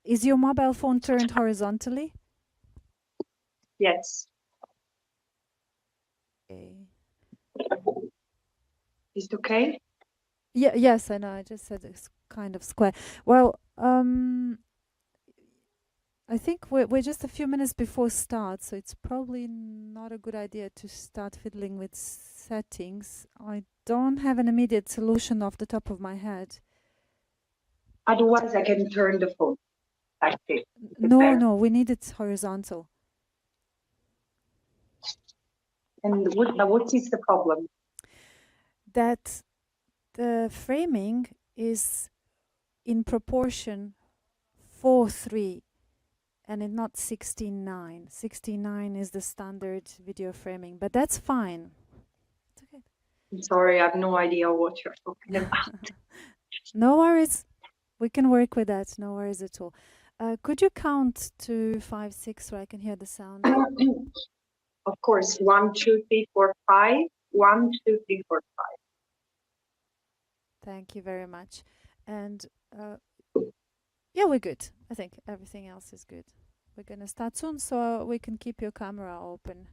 Is your mobile phone turned horizontally? Yes. Okay. Is it okay? Yeah, yes, I know. I just said it's kind of square. Well, I think we're just a few minutes before start, so it's probably not a good idea to start fiddling with settings. I don't have an immediate solution off the top of my head. Otherwise, I can turn the phone like this. No, we need it horizontal. And what is the problem? That the framing is in proportion 4:3 and it's not 16:9. 16:9 is the standard video framing, but that's fine. It's okay. I'm sorry, I have no idea what you're talking about. No worries. We can work with that. No worries at all. Could you count to 5, 6 so I can hear the sound? Of course, 1, 2, 3, 4, 5. 1, 2, 3, 4, 5. Thank you very much. And yeah, we're good. I think everything else is good. We're going to start soon so we can keep your camera open.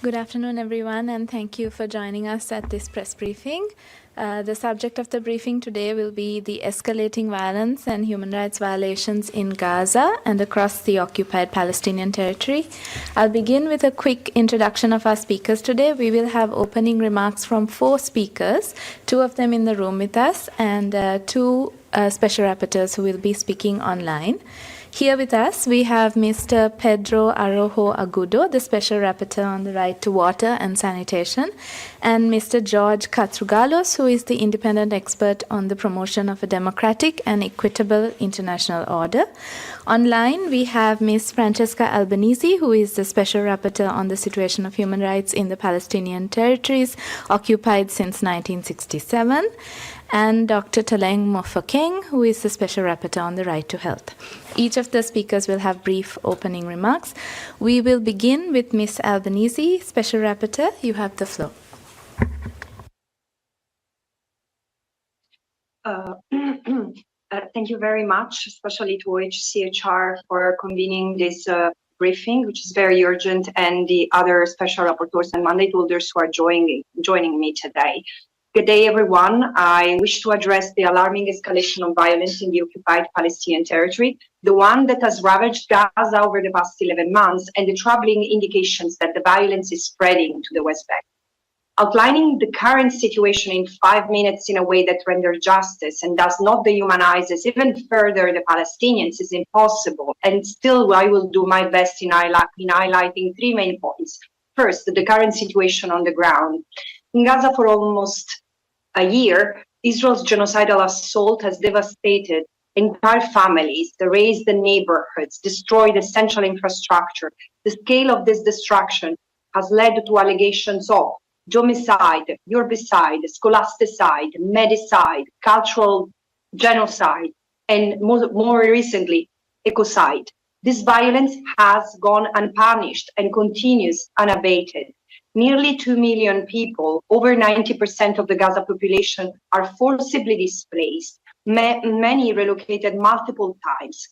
Good afternoon, everyone, and thank you for joining us at this press briefing. The subject of the briefing today will be the escalating violence and human rights violations in Gaza and across the occupied Palestinian territory. I'll begin with a quick introduction of our speakers today. We will have opening remarks from 4 speakers, 2 of them in the room with us, and 2 special rapporteurs who will be speaking online. Here with us, we have Mr. Pedro Arrojo-Agudo, the Special Rapporteur on the right to water and sanitation, and Mr. George Katrougalos, who is the independent expert on the promotion of a democratic and equitable international order. Online, we have Ms. Francesca Albanese, who is the Special Rapporteur on the situation of human rights in the Palestinian territories occupied since 1967, and Dr. Tlaleng Mofokeng, who is the Special Rapporteur on the right to health. Each of the speakers will have brief opening remarks. We will begin with Ms. Albanese, Special Rapporteur. You have the floor. Thank you very much, especially to OHCHR for convening this briefing, which is very urgent, and the other special rapporteurs and mandate holders who are joining me today. Good day, everyone. I wish to address the alarming escalation of violence in the occupied Palestinian territory, the one that has ravaged Gaza over the past 11 months, and the troubling indications that the violence is spreading to the West Bank. Outlining the current situation in 5 minutes in a way that renders justice and does not dehumanizes even further the Palestinians is impossible, and still I will do my best in highlighting 3 main points. First, the current situation on the ground. In Gaza for almost a year, Israel's genocidal assault has devastated entire families, razed the neighborhoods, destroyed essential infrastructure. The scale of this destruction has led to allegations of homicide, urbicide, scholasticide, medicide, cultural genocide, and more recently, ecocide. This violence has gone unpunished and continues unabated. Nearly 2 million people, over 90% of the Gaza population, are forcibly displaced, many relocated multiple times.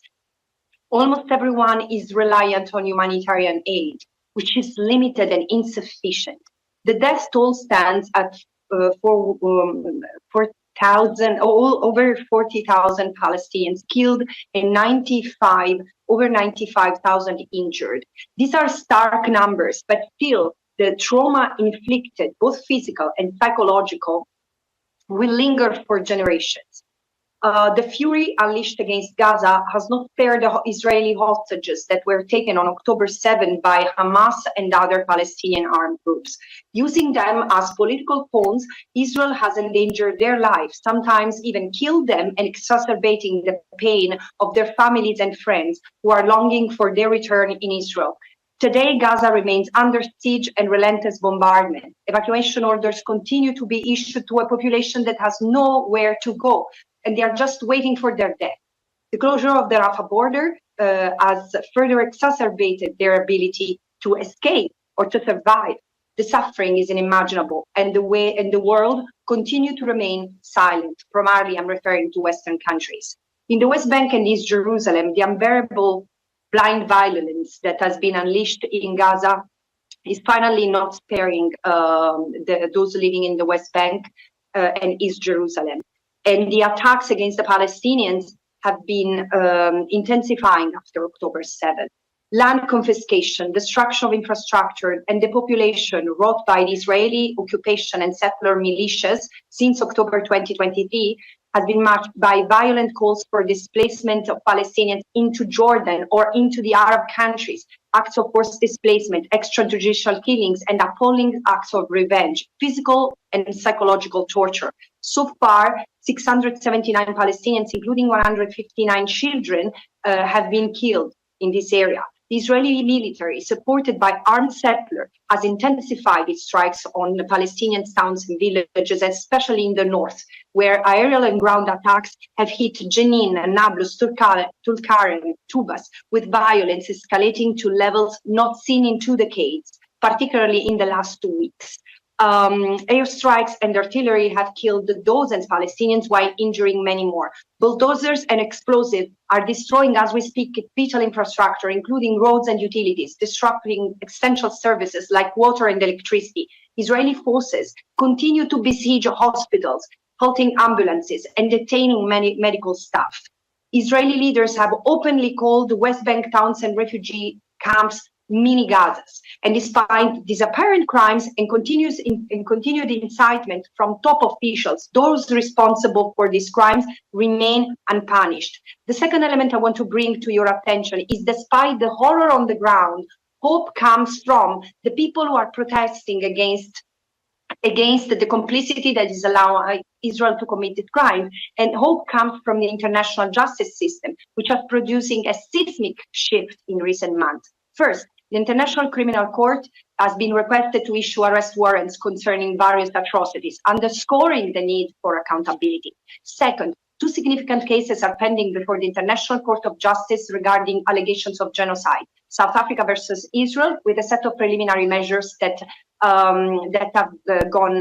Almost everyone is reliant on humanitarian aid, which is limited and insufficient. The death toll stands at over 40,000 Palestinians killed and over 95,000 injured. These are stark numbers, but still, the trauma inflicted, both physical and psychological, will linger for generations. The fury unleashed against Gaza has not spared the Israeli hostages that were taken on October 7 by Hamas and other Palestinian armed groups. Using them as political pawns, Israel has endangered their lives, sometimes even killed them, and exacerbating the pain of their families and friends who are longing for their return in Israel. Today, Gaza remains under siege and relentless bombardment. Evacuation orders continue to be issued to a population that has nowhere to go, and they are just waiting for their death. The closure of the Rafah border has further exacerbated their ability to escape or to survive. The suffering is unimaginable, and the world continue to remain silent. Primarily, I'm referring to Western countries. In the West Bank and East Jerusalem, the unbearable blind violence that has been unleashed in Gaza is finally not sparing those living in the West Bank and East Jerusalem. And the attacks against the Palestinians have been intensifying after October 7. Land confiscation, destruction of infrastructure, and depopulation wrought by the Israeli occupation and settler militias since October 2023 has been marked by violent calls for displacement of Palestinians into Jordan or into the Arab countries, acts of forced displacement, extrajudicial killings, and appalling acts of revenge, physical and psychological torture. So far, 679 Palestinians, including 159 children, have been killed in this area. The Israeli military, supported by armed settlers, has intensified its strikes on the Palestinian towns and villages, especially in the north, where aerial and ground attacks have hit Jenin, Nablus, Tulkarem, Tubas, with violence escalating to levels not seen in 2 decades, particularly in the last 2 weeks. Airstrikes and artillery have killed dozens of Palestinians while injuring many more. Bulldozers and explosives are destroying, as we speak, vital infrastructure, including roads and utilities, disrupting essential services like water and electricity. Israeli forces continue to besiege hospitals, halting ambulances, and detaining many medical staff. Israeli leaders have openly called the West Bank towns and refugee camps mini Gazas, and despite these apparent crimes and continued incitement from top officials, those responsible for these crimes remain unpunished. The second element I want to bring to your attention is, despite the horror on the ground, hope comes from the people who are protesting against the complicity that is allowing Israel to commit this crime, and hope comes from the international justice system, which is producing a seismic shift in recent months. First, the International Criminal Court has been requested to issue arrest warrants concerning various atrocities, underscoring the need for accountability. Second, two significant cases are pending before the International Court of Justice regarding allegations of genocide. South Africa versus Israel, with a set of preliminary measures that have gone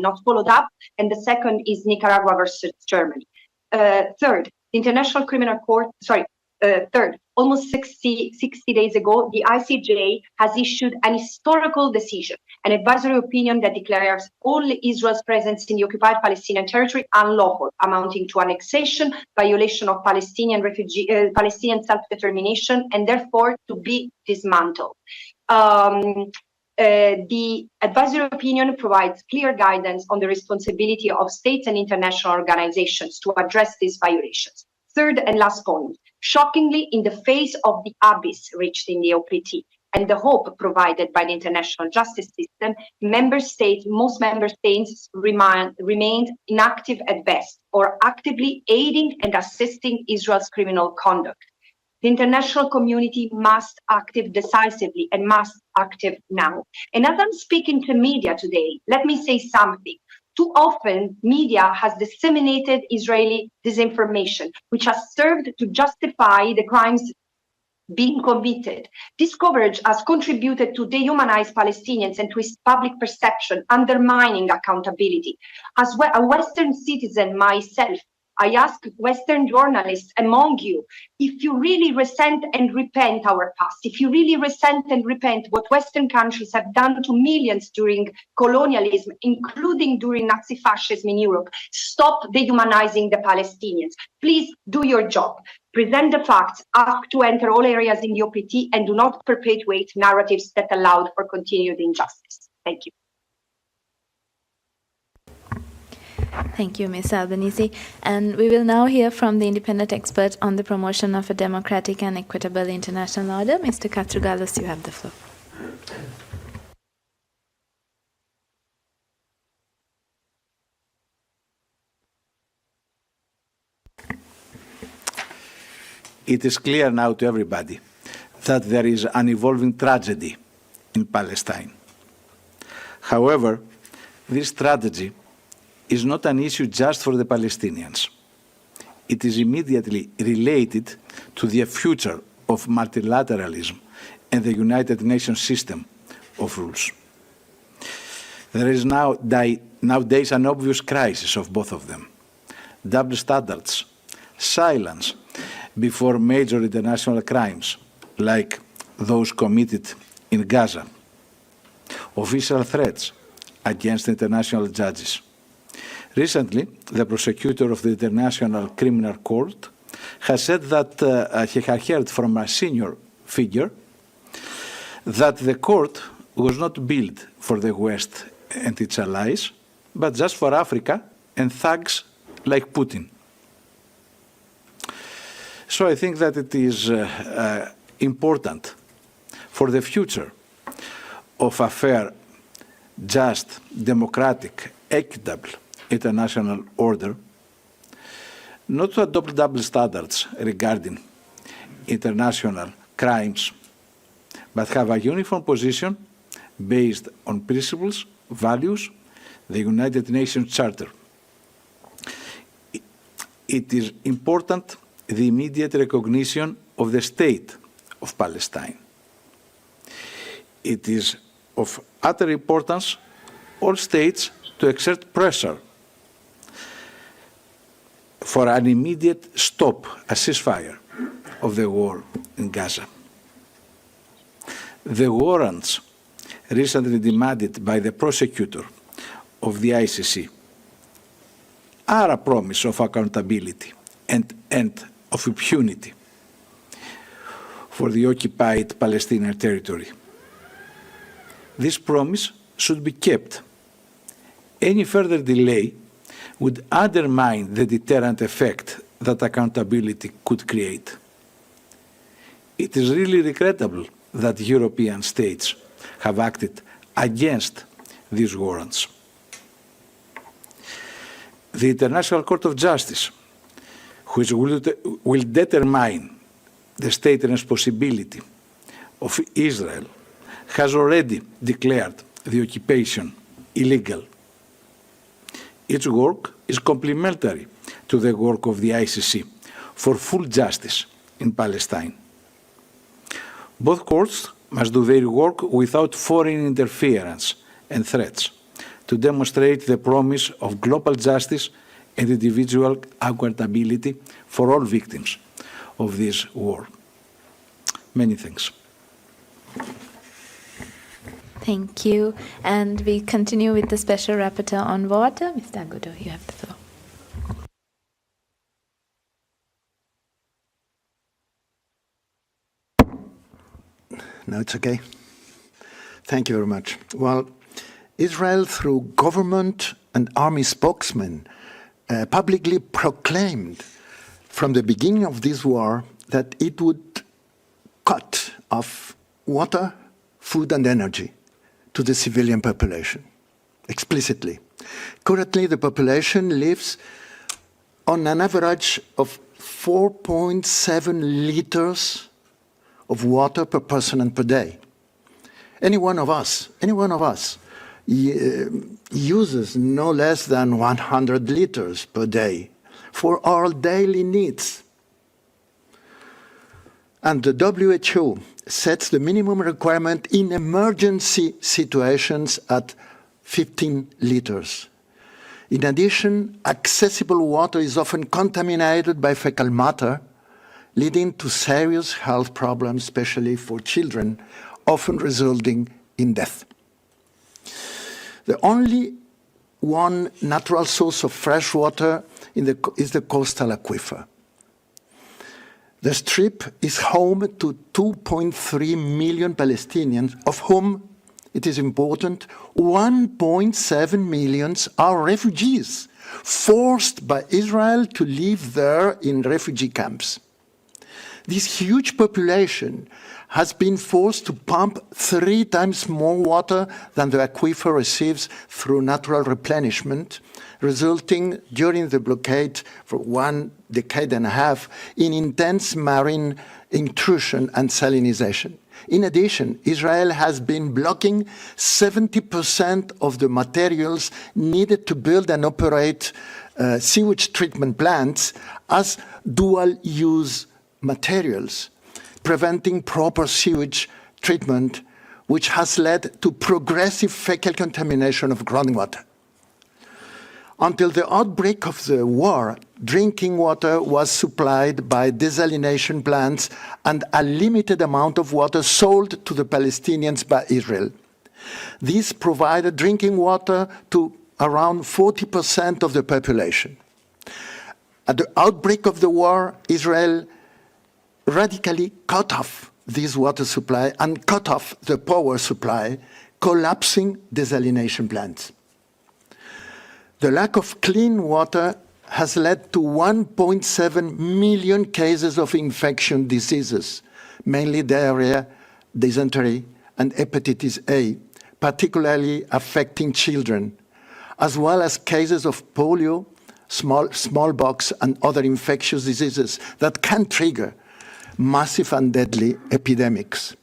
not followed up, and the second is Nicaragua versus Germany. Third, the International Criminal Court, third, almost 60 days ago, the ICJ has issued an historical decision, an advisory opinion that declares all Israel's presence in the occupied Palestinian territory unlawful, amounting to annexation, violation of Palestinian self-determination, and therefore to be dismantled. The advisory opinion provides clear guidance on the responsibility of states and international organizations to address these violations. Third and last point, shockingly, in the face of the abyss reached in the OPT and the hope provided by the international justice system, most member states remained inactive at best, or actively aiding and assisting Israel's criminal conduct. The international community must act decisively and must act now. And as I'm speaking to media today, let me say something. Too often, media has disseminated Israeli disinformation, which has served to justify the crimes being committed. This coverage has contributed to dehumanize Palestinians and to its public perception, undermining accountability. As a Western citizen myself, I ask Western journalists among you, if you really resent and repent our past, if you really resent and repent what Western countries have done to millions during colonialism, including during Nazi fascism in Europe, stop dehumanizing the Palestinians. Please do your job. Present the facts, ask to enter all areas in the OPT, and do not perpetuate narratives that allowed for continued injustice. Thank you. Thank you, Ms. Albanese. And we will now hear from the independent expert on the promotion of a democratic and equitable international order. Mr. Katrougalos, you have the floor. It is clear now to everybody that there is an evolving tragedy in Palestine. However, this tragedy is not an issue just for the Palestinians. It is immediately related to the future of multilateralism and the United Nations system of rules. There is nowadays an obvious crisis of both of them. Double standards, silence before major international crimes like those committed in Gaza, official threats against international judges. Recently, the prosecutor of the International Criminal Court has said that he had heard from a senior figure that the court was not built for the West and its allies, but just for Africa and thugs like Putin. So I think that it is important for the future of a fair, just, democratic, equitable international order, not to adopt double standards regarding international crimes, but have a uniform position based on principles, values, the United Nations Charter. It is important the immediate recognition of the state of Palestine. It is of utter importance all states to exert pressure for an immediate stop, a ceasefire of the war in Gaza. The warrants recently demanded by the prosecutor of the ICC are a promise of accountability and of impunity for the occupied Palestinian territory. This promise should be kept. Any further delay would undermine the deterrent effect that accountability could create. It is really regrettable that European states have acted against these warrants. The International Court of Justice, which will determine the state responsibility of Israel, has already declared the occupation illegal. Its work is complementary to the work of the ICC for full justice in Palestine. Both courts must do their work without foreign interference and threats to demonstrate the promise of global justice and individual accountability for all victims of this war. Many thanks. Thank you. And we continue with the Special Rapporteur on Water. Mr. Agudo, you have the floor. No, it's okay. Thank you very much. Well, Israel, through government and army spokesmen, publicly proclaimed from the beginning of this war that it would cut off water, food and energy to the civilian population, explicitly. Currently, the population lives on an average of 4.7 liters of water per person and per day. Any one of us uses no less than 100 liters per day for our daily needs. And the WHO sets the minimum requirement in emergency situations at 15 liters. In addition, accessible water is often contaminated by fecal matter, leading to serious health problems, especially for children, often resulting in death. The only one natural source of fresh water is the coastal aquifer. The Strip is home to 2.3 million Palestinians, of whom, it is important, 1.7 million are refugees, forced by Israel to live there in refugee camps. This huge population has been forced to pump 3 times more water than the aquifer receives through natural replenishment, resulting during the blockade for 1.5 decades in intense marine intrusion and salinization. In addition, Israel has been blocking 70% of the materials needed to build and operate sewage treatment plants as dual-use materials, preventing proper sewage treatment, which has led to progressive fecal contamination of groundwater. Until the outbreak of the war, drinking water was supplied by desalination plants and a limited amount of water sold to the Palestinians by Israel. This provided drinking water to around 40% of the population. At the outbreak of the war, Israel radically cut off this water supply and cut off the power supply, collapsing desalination plants. The lack of clean water has led to 1.7 million cases of infection diseases, mainly diarrhea, dysentery, and hepatitis A, particularly affecting children, as well as cases of polio, smallpox, and other infectious diseases that can trigger massive and deadly epidemics.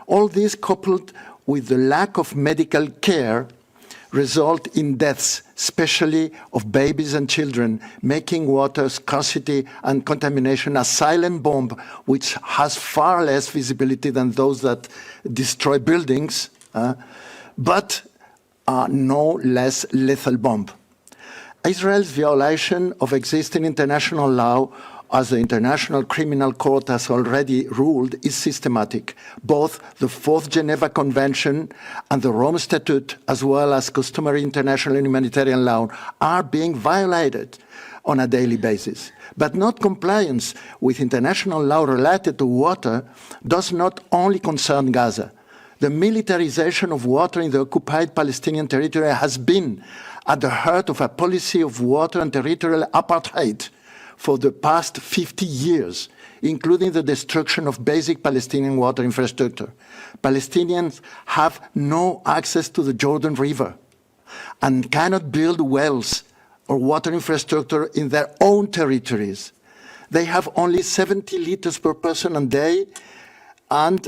All this, coupled with the lack of medical care, result in deaths, especially of babies and children, making water scarcity and contamination a silent bomb which has far less visibility than those that destroy buildings, but a no less lethal bomb. Israel's violation of existing international law, as the International Criminal Court has already ruled, is systematic. Both the Fourth Geneva Convention and the Rome Statute, as well as customary international humanitarian law, are being violated on a daily basis. But not compliance with international law related to water does not only concern Gaza. The militarization of water in the occupied Palestinian territory has been at the heart of a policy of water and territorial apartheid for the past 50 years, including the destruction of basic Palestinian water infrastructure. Palestinians have no access to the Jordan River and cannot build wells or water infrastructure in their own territories. They have only 70 liters per person a day, and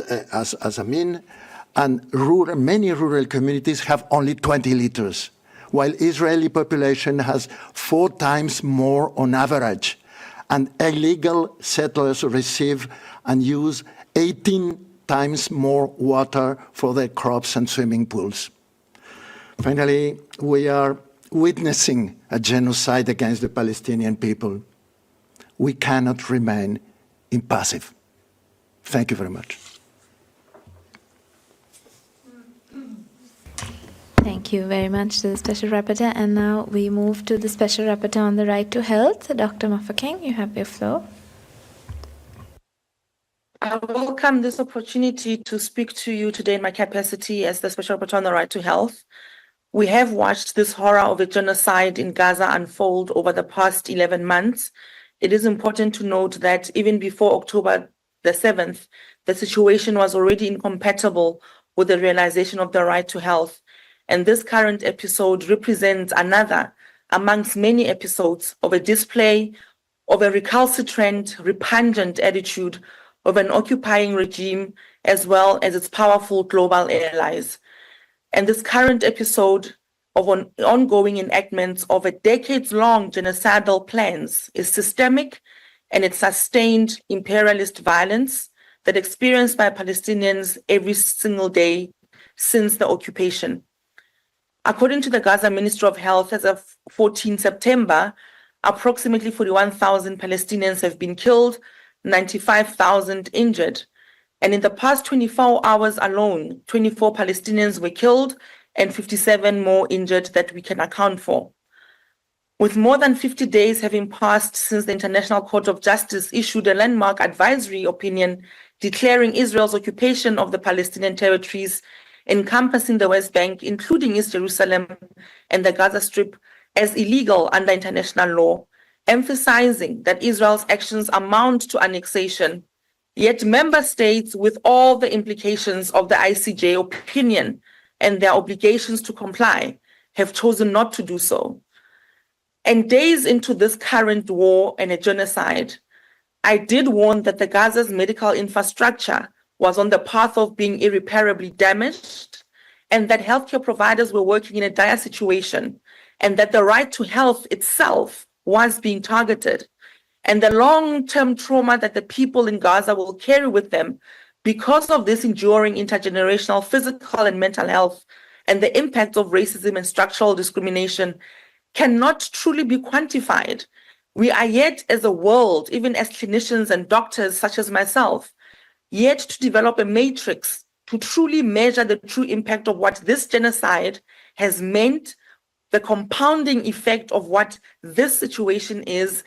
many rural communities have only 20 liters, while Israeli population has 4 times more on average, and illegal settlers receive and use 18 times more water for their crops and swimming pools. Finally, we are witnessing a genocide against the Palestinian people. We cannot remain impassive. Thank you very much. Thank you very much to the Special Rapporteur. And now we move to the Special Rapporteur on the right to health. Dr. Mofokeng, you have your floor. I welcome this opportunity to speak to you today in my capacity as the Special Rapporteur on the right to health. We have watched this horror of a genocide in Gaza unfold over the past 11 months. It is important to note that even before October the 7th, the situation was already incompatible with the realization of the right to health. And this current episode represents another amongst many episodes of a display of a recalcitrant, repugnant attitude of an occupying regime, as well as its powerful global allies. And this current episode of ongoing enactments of a decades-long genocidal plans is systemic, and it's sustained imperialist violence that experienced by Palestinians every single day since the occupation. According to the Gaza Ministry of Health, as of 14 September, approximately 41,000 Palestinians have been killed, 95,000 injured. And in the past 24 hours alone, 24 Palestinians were killed and 57 more injured that we can account for. With more than 50 days having passed since the International Court of Justice issued a landmark advisory opinion declaring Israel's occupation of the Palestinian territories encompassing the West Bank, including East Jerusalem and the Gaza Strip, as illegal under international law, emphasizing that Israel's actions amount to annexation. Yet member states, with all the implications of the ICJ opinion and their obligations to comply, have chosen not to do so. And days into this current war and a genocide, I did warn that the Gaza's medical infrastructure was on the path of being irreparably damaged, and that healthcare providers were working in a dire situation, and that the right to health itself was being targeted, and the long-term trauma that the people in Gaza will carry with them because of this enduring intergenerational physical and mental health, and the impact of racism and structural discrimination cannot truly be quantified. We are yet, as a world, even as clinicians and doctors such as myself, yet to develop a matrix to truly measure the true impact of what this genocide has meant, the compounding effect of what this situation is,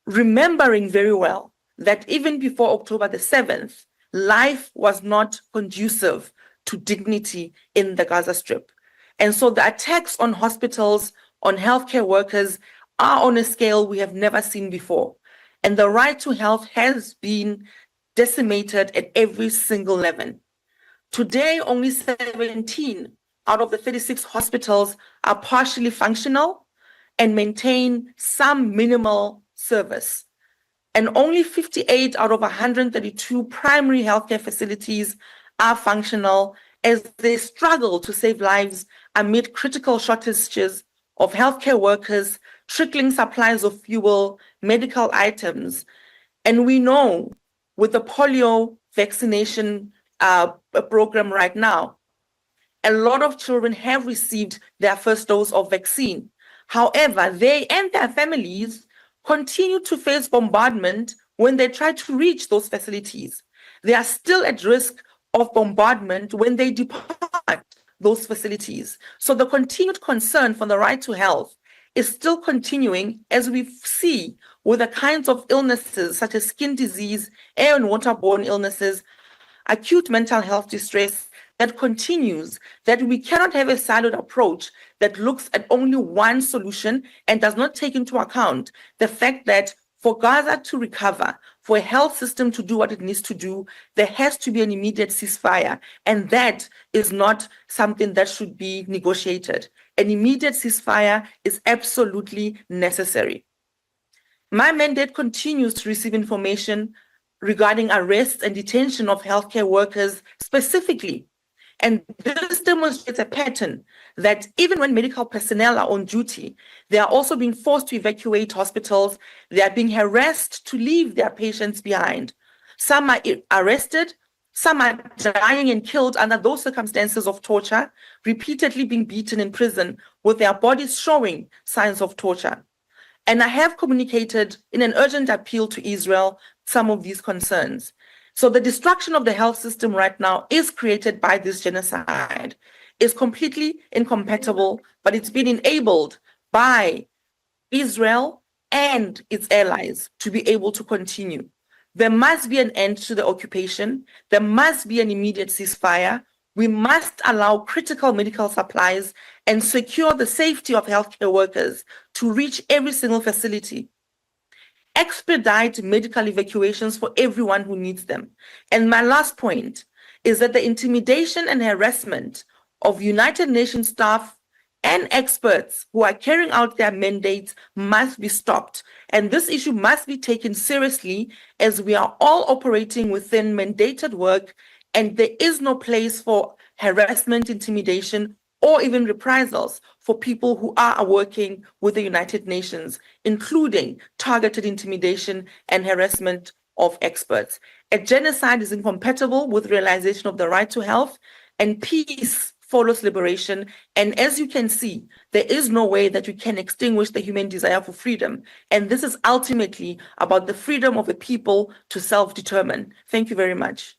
remembering very well that even before October the 7th, life was not conducive to dignity in the Gaza Strip. And so the attacks on hospitals, on healthcare workers, are on a scale we have never seen before. And the right to health has been decimated at every single level. Today, only 17 out of the 36 hospitals are partially functional and maintain some minimal service. And only 58 out of 132 primary healthcare facilities are functional as they struggle to save lives amid critical shortages of healthcare workers, trickling supplies of fuel, medical items. And we know with the polio vaccination program right now, A lot of children have received their first dose of vaccine. However, they and their families continue to face bombardment when they try to reach those facilities. They are still at risk of bombardment when they depart those facilities. So the continued concern for the right to health is still continuing, as we see with the kinds of illnesses such as skin disease, air and waterborne illnesses, acute mental health distress that continues, that we cannot have a siloed approach that looks at only one solution and does not take into account the fact that for Gaza to recover, for a health system to do what it needs to do, there has to be an immediate ceasefire. And that is not something that should be negotiated. An immediate ceasefire is absolutely necessary. My mandate continues to receive information regarding arrests and detention of healthcare workers specifically. And this demonstrates a pattern that even when medical personnel are on duty, they are also being forced to evacuate hospitals. They are being harassed to leave their patients behind. Some are arrested, some are dying and killed under those circumstances of torture, repeatedly being beaten in prison with their bodies showing signs of torture. And I have communicated in an urgent appeal to Israel some of these concerns. So the destruction of the health system right now is created by this genocide. It's completely incompatible, but it's been enabled by Israel and its allies to be able to continue. There must be an end to the occupation. There must be an immediate ceasefire. We must allow critical medical supplies and secure the safety of healthcare workers to reach every single facility. Expedite medical evacuations for everyone who needs them. And my last point is that the intimidation and harassment of United Nations staff and experts who are carrying out their mandates must be stopped. And this issue must be taken seriously, as we are all operating within mandated work, and there is no place for harassment, intimidation, or even reprisals for people who are working with the United Nations, including targeted intimidation and harassment of experts. A genocide is incompatible with realization of the right to health, and peace follows liberation. And as you can see, there is no way that you can extinguish the human desire for freedom. And this is ultimately about the freedom of a people to self-determine. Thank you very much.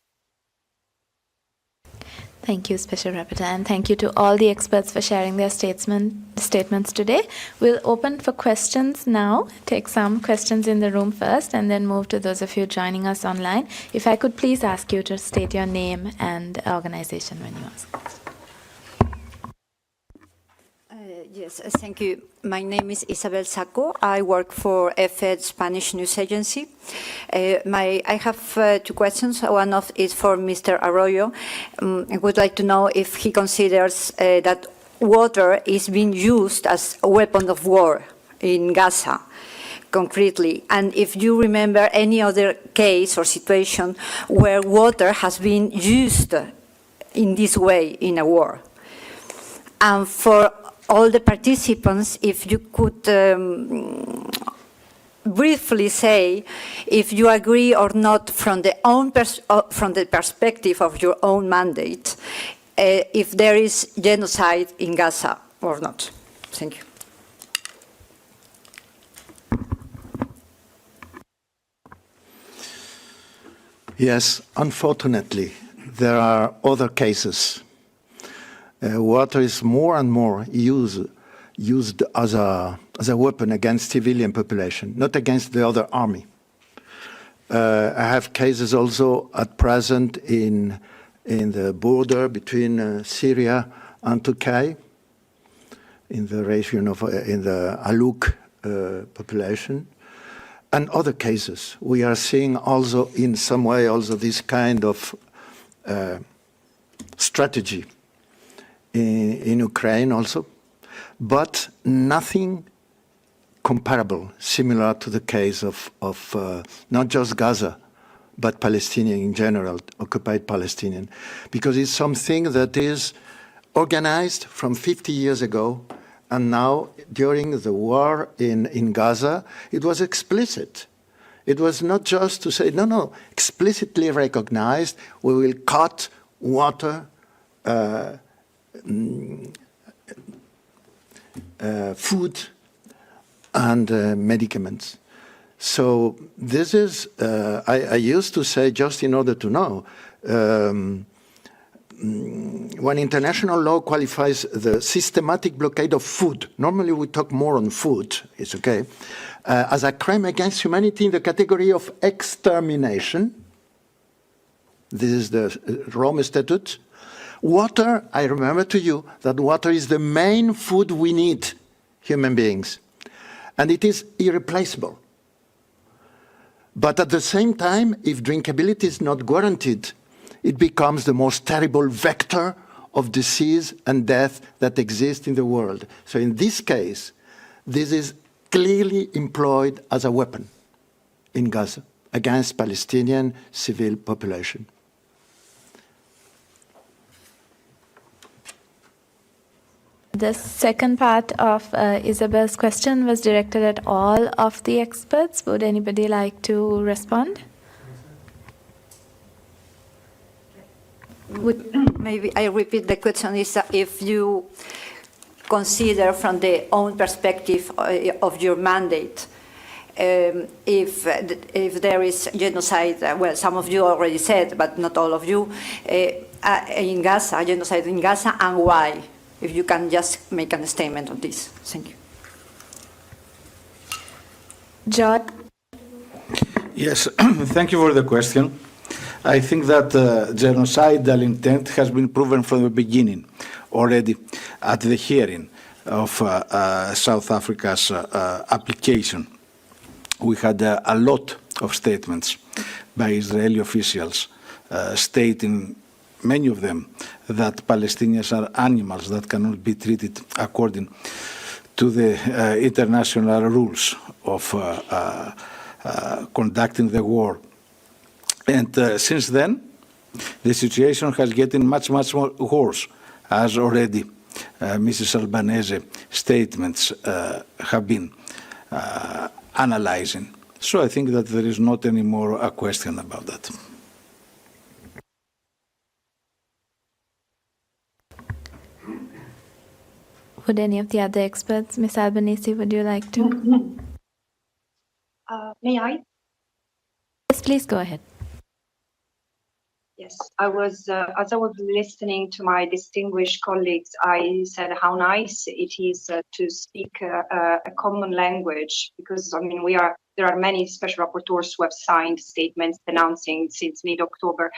Thank you, Special Rapporteur, and thank you to all the experts for sharing their statements today. We'll open for questions now, take some questions in the room first, and then move to those of you joining us online. If I could please ask you to state your name and organization when you ask. Yes, thank you. My name is Isabel Saco. I work for EFED Spanish News Agency. I have two questions. One of is for Mr. Arroyo. I would like to know if he considers that water is being used as a weapon of war in Gaza, concretely, and if you remember any other case or situation where water has been used in this way in a war. And for all the participants, if you could briefly say if you agree or not from the perspective of your own mandate, if there is genocide in Gaza or not. Thank you. Yes, unfortunately, there are other cases. Water is more and more used as a weapon against civilian population, not against the other army. I have cases also at present in the border between Syria and Turkey, in the region of in the Aluk population, and other cases. We are seeing also in some way also this kind of strategy in Ukraine also, but nothing comparable, similar to the case of not just Gaza, but Palestinian in general, occupied Palestinian, because it's something that is organized from 50 years ago, and now during the war in Gaza, it was explicit. It was not just to say, no, explicitly recognized, we will cut water food and medicaments. So this is, I used to say, just in order to know, when international law qualifies the systematic blockade of food, normally we talk more on food, it's okay, as a crime against humanity in the category of extermination. This is the Rome Statute. Water, I remember to you that water is the main food we need, human beings, and it is irreplaceable. But at the same time, if drinkability is not guaranteed, it becomes the most terrible vector of disease and death that exists in the world. So in this case, this is clearly employed as a weapon in Gaza against Palestinian civil population. The second part of Isabel's question was directed at all of the experts. Would anybody like to respond? Maybe I repeat the question is if you consider from the own perspective of your mandate, if there is genocide, well, some of you already said, but not all of you, in Gaza, genocide in Gaza, and why? If you can just make a statement on this. Thank you. John? Yes, thank you for the question. I think that genocidal intent has been proven from the beginning, already at the hearing of South Africa's application. We had a lot of statements by Israeli officials stating, many of them, that Palestinians are animals that cannot be treated according to the international rules of conducting the war. And since then, the situation has gotten much, much more worse, as already Mrs. Albanese statements have been analyzing. So I think that there is not any more a question about that. Would any of the other experts, Ms. Albanese, would you like to? May I? Yes, please go ahead. Yes, I was, as I was listening to my distinguished colleagues, I said how nice it is to speak a common language, because, I mean, there are many special rapporteurs who have signed statements denouncing since mid-October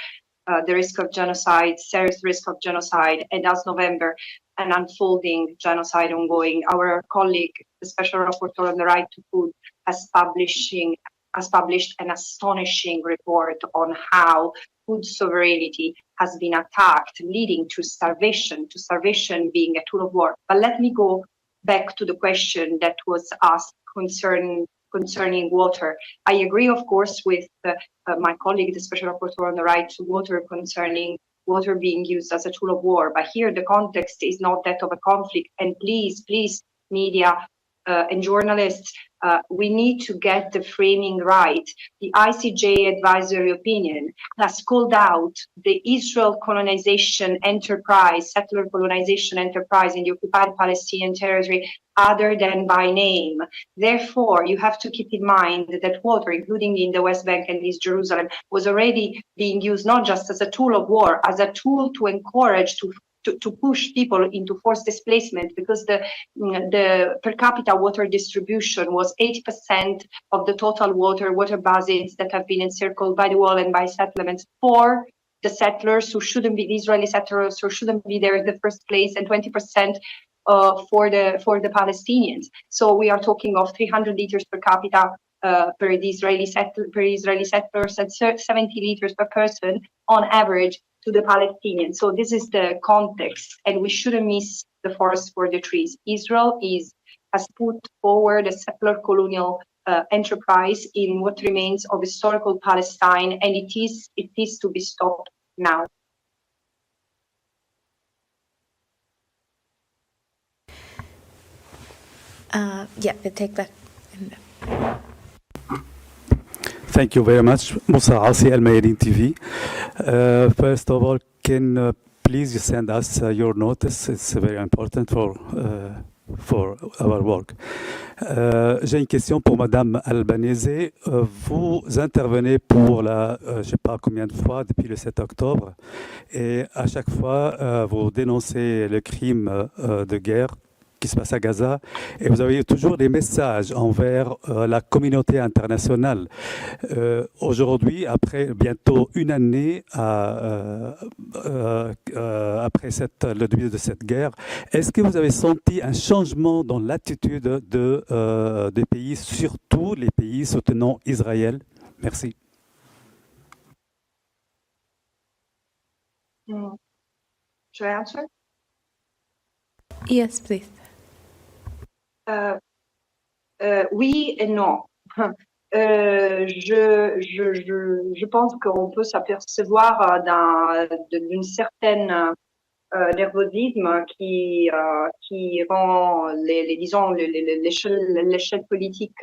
the risk of genocide, serious risk of genocide, and as November, an unfolding genocide ongoing. Our colleague, the Special Rapporteur on the Right to Food, has published an astonishing report on how food sovereignty has been attacked, leading to starvation being a tool of war. But let me go back to the question that was asked concerning water. I agree, of course, with my colleague, the Special Rapporteur on the Right to Water, concerning water being used as a tool of war. But here the context is not that of a conflict. And please, media and journalists, we need to get the framing right. The ICJ advisory opinion has called out the Israel colonization enterprise, settler colonization enterprise in the occupied Palestinian territory, other than by name. Therefore, you have to keep in mind that water, including in the West Bank and East Jerusalem, was already being used not just as a tool of war, as a tool to encourage, to push people into forced displacement, because the per capita water distribution was 80% of the total water basins that have been encircled by the wall and by settlements for the settlers who shouldn't be, the Israeli settlers who shouldn't be there in the first place, and 20% for the Palestinians. So we are talking of 300 liters per capita per Israeli settlers, and 70 liters per person on average to the Palestinians. So this is the context, and we shouldn't miss the forest for the trees. Israel has put forward a settler colonial enterprise in what remains of historical Palestine, and it is to be stopped now. Yeah, we'll take that. Thank you very much, Musa Asi, Al Mayadeen TV. First of all, can please send us your notice. It's very important for our work. J'ai une question pour Madame Albanese. Vous intervenez pour je ne sais pas combien de fois depuis le 7 octobre, et à chaque fois, vous dénoncez le crime de guerre qui se passe à Gaza, et vous avez toujours des messages envers la communauté internationale. Aujourd'hui, après bientôt une année après le début de cette guerre, est-ce que vous avez senti un changement dans l'attitude des pays, surtout les pays soutenant Israël? Merci. Should I answer? Yes, please. Oui et non. Je pense qu'on peut s'apercevoir d'une certaine nervosisme qui rend l'échelle politique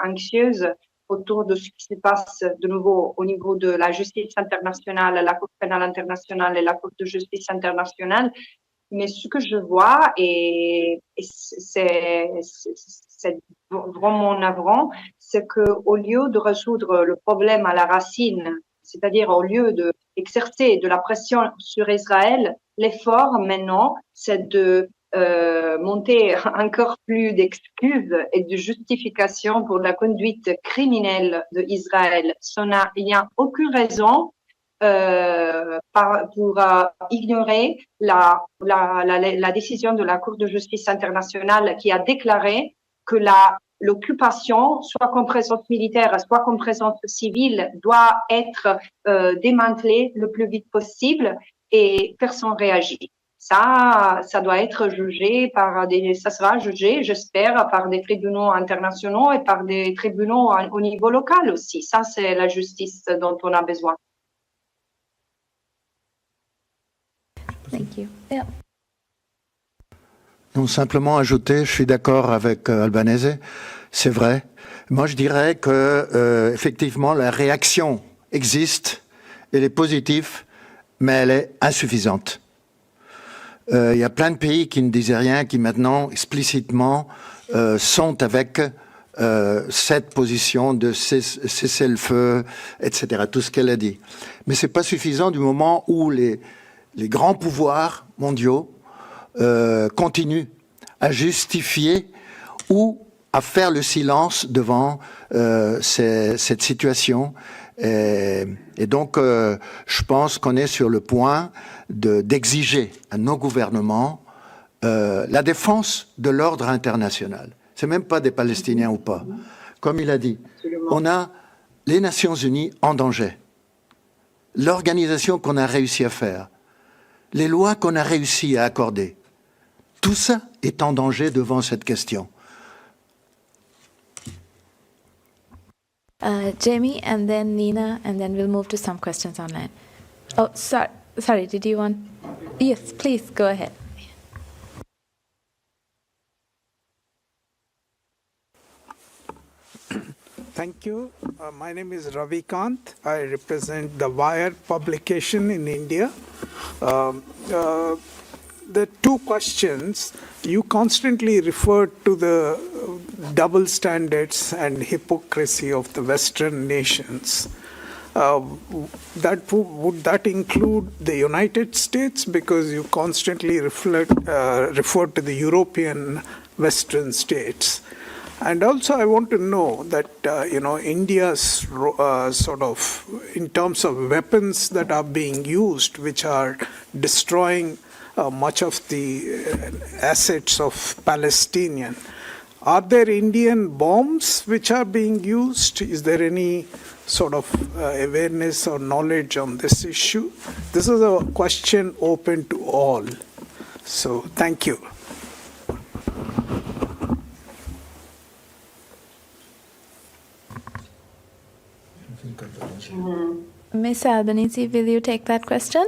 anxieuse autour de ce qui se passe de nouveau au niveau de la justice internationale, la Cour pénale internationale et la Cour de justice internationale. Mais ce que je vois, et c'est vraiment navrant, c'est qu'au lieu de résoudre le problème à la racine, c'est-à-dire au lieu d'exercer de la pression sur Israël, l'effort maintenant, c'est de monter encore plus d'excuses et de justifications pour la conduite criminelle d'Israël. Il n'y a aucune raison pour ignorer la décision de la Cour de justice internationale qui a déclaré que l'occupation, soit comme présence militaire, soit comme présence civile, doit être démantelée le plus vite possible, et personne réagit. Ça doit être jugé ça sera jugé, j'espère, par des tribunaux internationaux et par des tribunaux au niveau local aussi. Ça, c'est la justice dont on a besoin. Thank you. Yeah. Donc simplement ajouter, je suis d'accord avec Albanese, c'est vrai. Moi, je dirais que effectivement, la réaction existe, elle est positive, mais elle est insuffisante. Il y a plein de pays qui ne disaient rien, qui maintenant, explicitement, sont avec cette position de cesser le feu, etc., tout ce qu'elle a dit. Mais c'est pas suffisant du moment où les grands pouvoirs mondiaux continuent à justifier ou à faire le silence devant cette situation. Et donc, je pense qu'on est sur le point d'exiger à nos gouvernements la défense de l'ordre international. C'est même pas des Palestiniens ou pas. Comme il a dit, on a les Nations Unies en danger. L'organisation qu'on a réussi à faire, les lois qu'on a réussi à accorder, tout ça est en danger devant cette question. Jamie, and then Nina, and then we'll move to some questions online. Oh, sorry, did you want? Yes, please, go ahead. Thank you. My name is Ravi Kant. I represent the Wire publication in India. The two questions, you constantly refer to the double standards and hypocrisy of the Western nations. Would that include the United States? Because you constantly refer to the European Western states. And also, I want to know that India's sort of, in terms of weapons that are being used, which are destroying much of the assets of Palestinian. Are there Indian bombs which are being used? Is there any sort of awareness or knowledge on this issue? This is a question open to all. So, thank you. Ms. Albanese, will you take that question?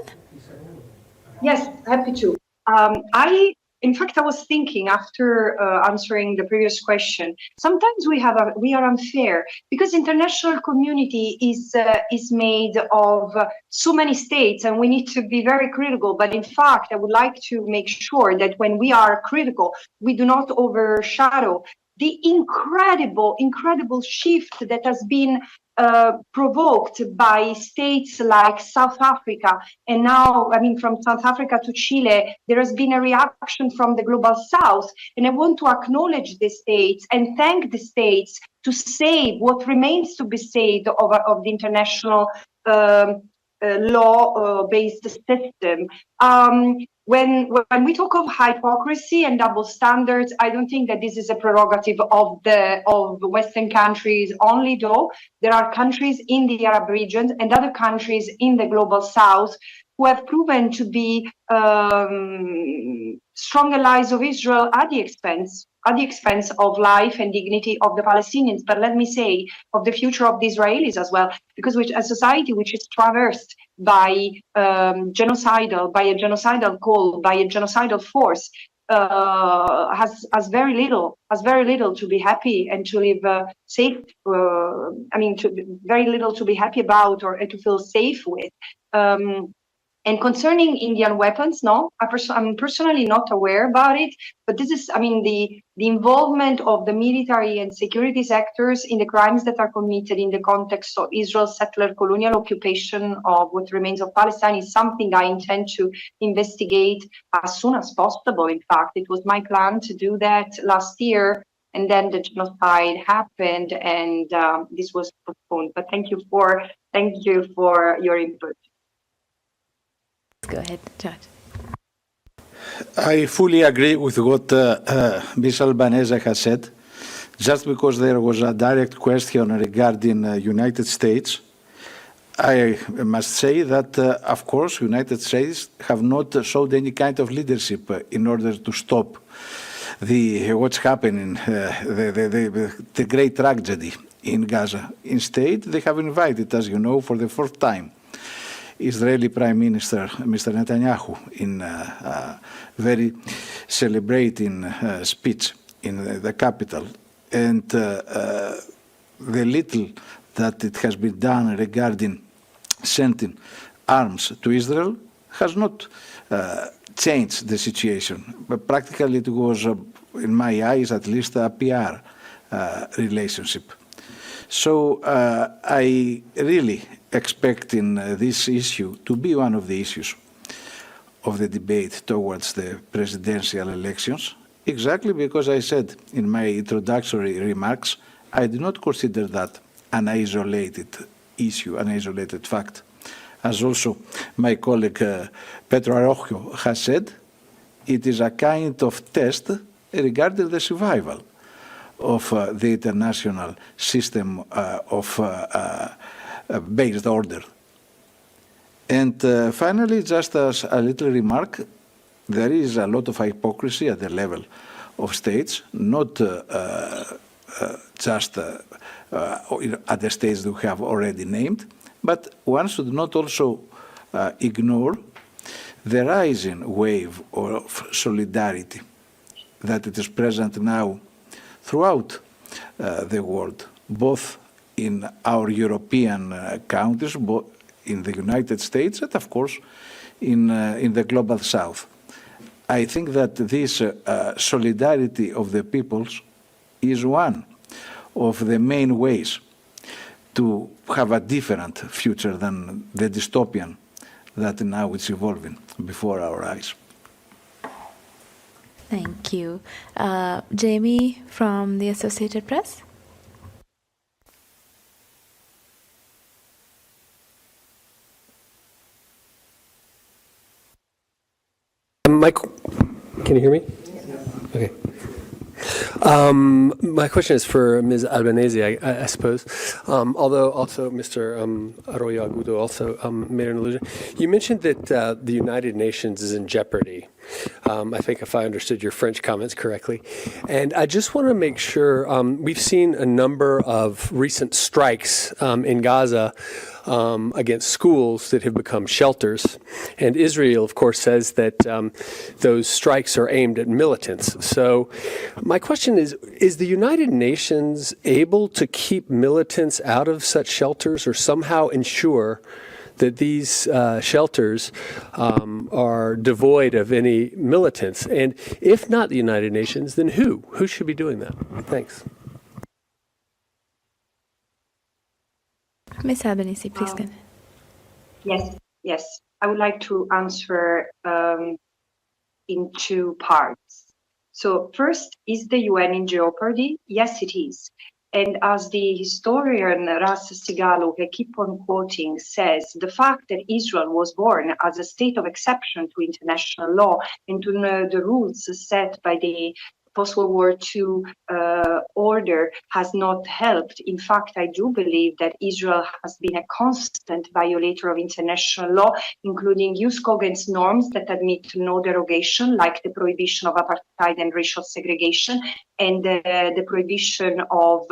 Yes, happy to. I In fact, I was thinking after answering the previous question, sometimes we are unfair because international community is made of so many states, and we need to be very critical. But in fact, I would like to make sure that when we are critical, we do not overshadow the incredible shift that has been provoked by states like South Africa. And now, I mean, from South Africa to Chile, there has been a reaction from the global South. And I want to acknowledge the states and thank the states to save what remains to be saved of the international law-based system. When we talk of hypocrisy and double standards, I don't think that this is a prerogative of the Western countries only, though. There are countries in the Arab region and other countries in the global South who have proven to be strong allies of Israel at the expense of life and dignity of the Palestinians, but let me say, of the future of the Israelis as well, because a society which is traversed by a genocidal goal, by a genocidal force, has very little to be happy and to live safe. Very little to be happy about or to feel safe with. And concerning Indian weapons, no, I'm personally not aware about it, but this is, the involvement of the military and security sectors in the crimes that are committed in the context of Israel's settler colonial occupation of what remains of Palestine is something I intend to investigate as soon as possible. In fact, it was my plan to do that last year, and then the genocide happened, and this was postponed. But thank you for your input. Go ahead, George. I fully agree with what Ms. Albanese has said. Just because there was a direct question regarding United States, I must say that, of course, United States have not showed any kind of leadership in order to stop what's happening, the great tragedy in Gaza. Instead, they have invited, as you know, for the fourth time, Israeli Prime Minister Mr. Netanyahu in a very celebrating speech in the capital. And the little that it has been done regarding sending arms to Israel has not changed the situation. But practically it was, in my eyes at least, a PR relationship. So I really expect in this issue to be one of the issues of the debate towards the presidential elections, exactly because I said in my introductory remarks, I do not consider that an isolated issue, an isolated fact. As also my colleague Pedro Arrojo has said, it is a kind of test regarding the survival of the international system of based order. And finally, just as a little remark, there is a lot of hypocrisy at the level of states, not just at the states we have already named, but one should not also ignore the rising wave of solidarity that it is present now throughout the world, both in our European countries, both in the United States, and of course in the global South. I think that this solidarity of the peoples is one of the main ways to have a different future than the dystopian that now is evolving before our eyes. Thank you. Jamie from the Associated Press. Can you hear me? Okay. My question is for Ms. Albanese, I suppose, although also Mr. Arroyo-Agudo also made an allusion. You mentioned that the United Nations is in jeopardy I think if I understood your French comments correctly. And I just want to make sure, we've seen a number of recent strikes in Gaza against schools that have become shelters. And Israel, of course, says that those strikes are aimed at militants. So my question is the United Nations able to keep militants out of such shelters or somehow ensure that these shelters are devoid of any militants? And if not the United Nations, then who? Who should be doing that? Thanks. Ms. Albanese, please go ahead. Yes. I would like to answer in two parts. So first, is the UN in jeopardy? Yes, it is. And as the historian Ras Sigalo, who I keep on quoting, says, the fact that Israel was born as a state of exception to international law and to the rules set by the post-World War II order has not helped. In fact, I do believe that Israel has been a constant violator of international law, including jus cogens norms that admit to no derogation, like the prohibition of apartheid and racial segregation, and the prohibition of,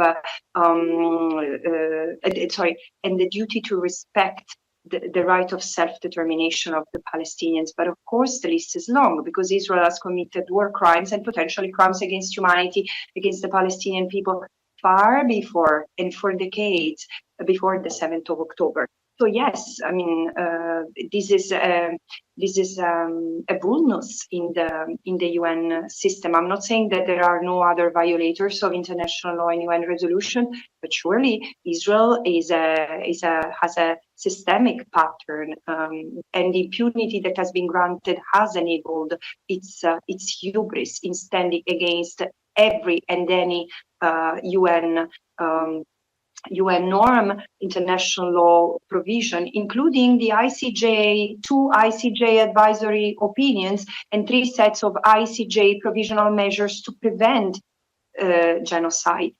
and the duty to respect the right of self-determination of the Palestinians. But of course, the list is long because Israel has committed war crimes and potentially crimes against humanity, against the Palestinian people far before and for decades before the 7th of October. So yes, I mean, this is a vulnus in the UN system. I'm not saying that there are no other violators of international law and UN resolution, but surely Israel has a systemic pattern, and the impunity that has been granted has enabled its hubris in standing against every and any UN norm, international law provision, including the ICJ, 2 ICJ advisory opinions and 3 sets of ICJ provisional measures to prevent genocide.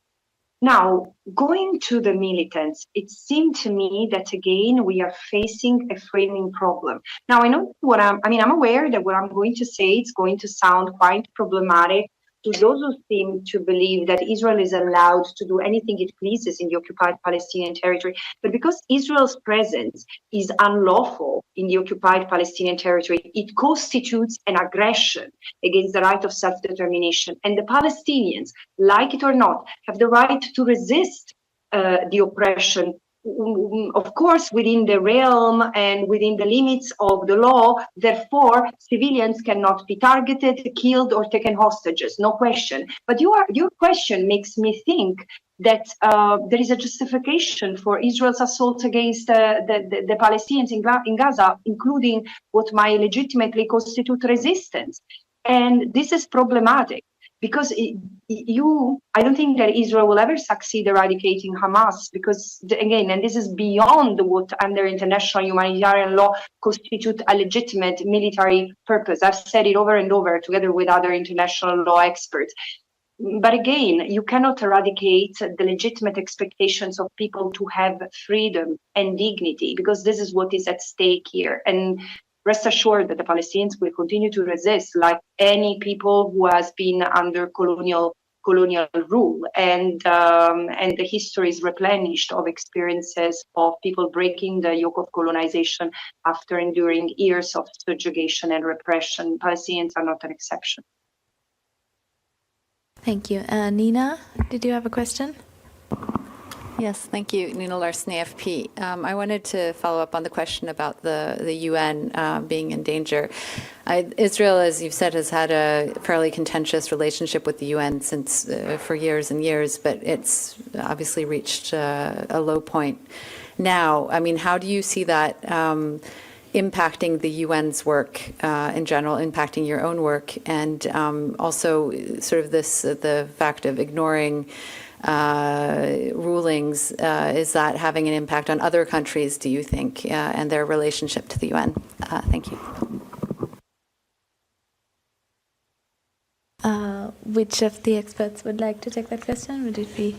Now, going to the militants, it seemed to me that again we are facing a framing problem. Now, I know I'm aware that what I'm going to say is going to sound quite problematic to those who seem to believe that Israel is allowed to do anything it pleases in the occupied Palestinian territory. But because Israel's presence is unlawful in the occupied Palestinian territory, it constitutes an aggression against the right of self-determination. And the Palestinians, like it or not, have the right to resist the oppression, of course, within the realm and within the limits of the law. Therefore, civilians cannot be targeted, killed, or taken hostages, no question. But your question makes me think that there is a justification for Israel's assault against the Palestinians in Gaza, including what might legitimately constitute resistance. And this is problematic. Because I don't think that Israel will ever succeed eradicating Hamas, because again, and this is beyond what under international humanitarian law constitute a legitimate military purpose. I've said it over and over together with other international law experts. But again, you cannot eradicate the legitimate expectations of people to have freedom and dignity, because this is what is at stake here. And rest assured that the Palestinians will continue to resist, like any people who has been under colonial rule, and the history is replenished of experiences of people breaking the yoke of colonization after enduring years of subjugation and repression. Palestinians are not an exception. Thank you. Nina, did you have a question? Yes, thank you, Nina Larson, AFP. I wanted to follow up on the question about the UN being in danger. Israel, as you've said, has had a fairly contentious relationship with the UN since for years and years, but it's obviously reached a low point now. I mean, how do you see that impacting the UN's work in general, impacting your own work, and also sort of the fact of ignoring rulings, is that having an impact on other countries, do you think, and their relationship to the UN? Thank you. Which of the experts would like to take that question? Would it be?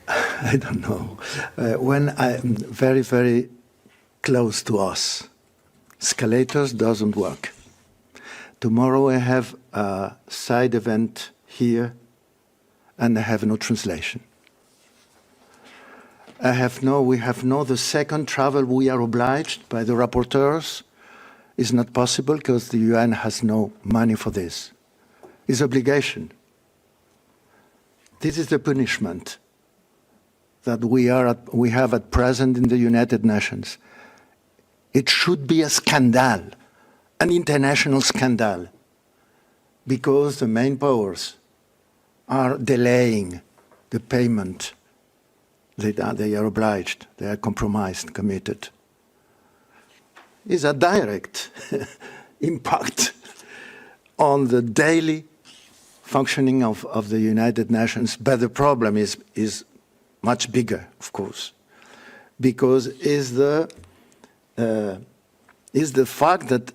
I don't know. When I'm very, very close to us, escalators doesn't work. Tomorrow I have a side event here and I have no translation. We have no the second travel we are obliged by the rapporteurs is not possible because the UN has no money for this. It's obligation. This is the punishment that we have at present in the United Nations. It should be a scandal, an international scandal, because the main powers are delaying the payment. They are obliged, they are compromised, committed. It's a direct impact on the daily functioning of the United Nations, but the problem is much bigger, of course, because is the fact that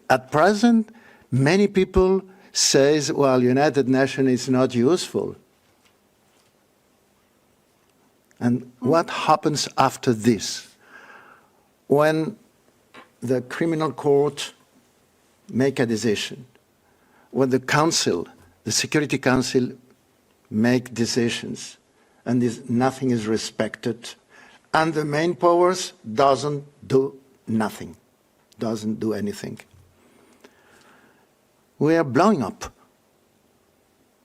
at present many people says, well, United Nations is not useful. And what happens after this? When the criminal court make a decision, when the council, the Security Council make decisions, and nothing is respected, and the main powers doesn't do nothing, doesn't do anything. We are blowing up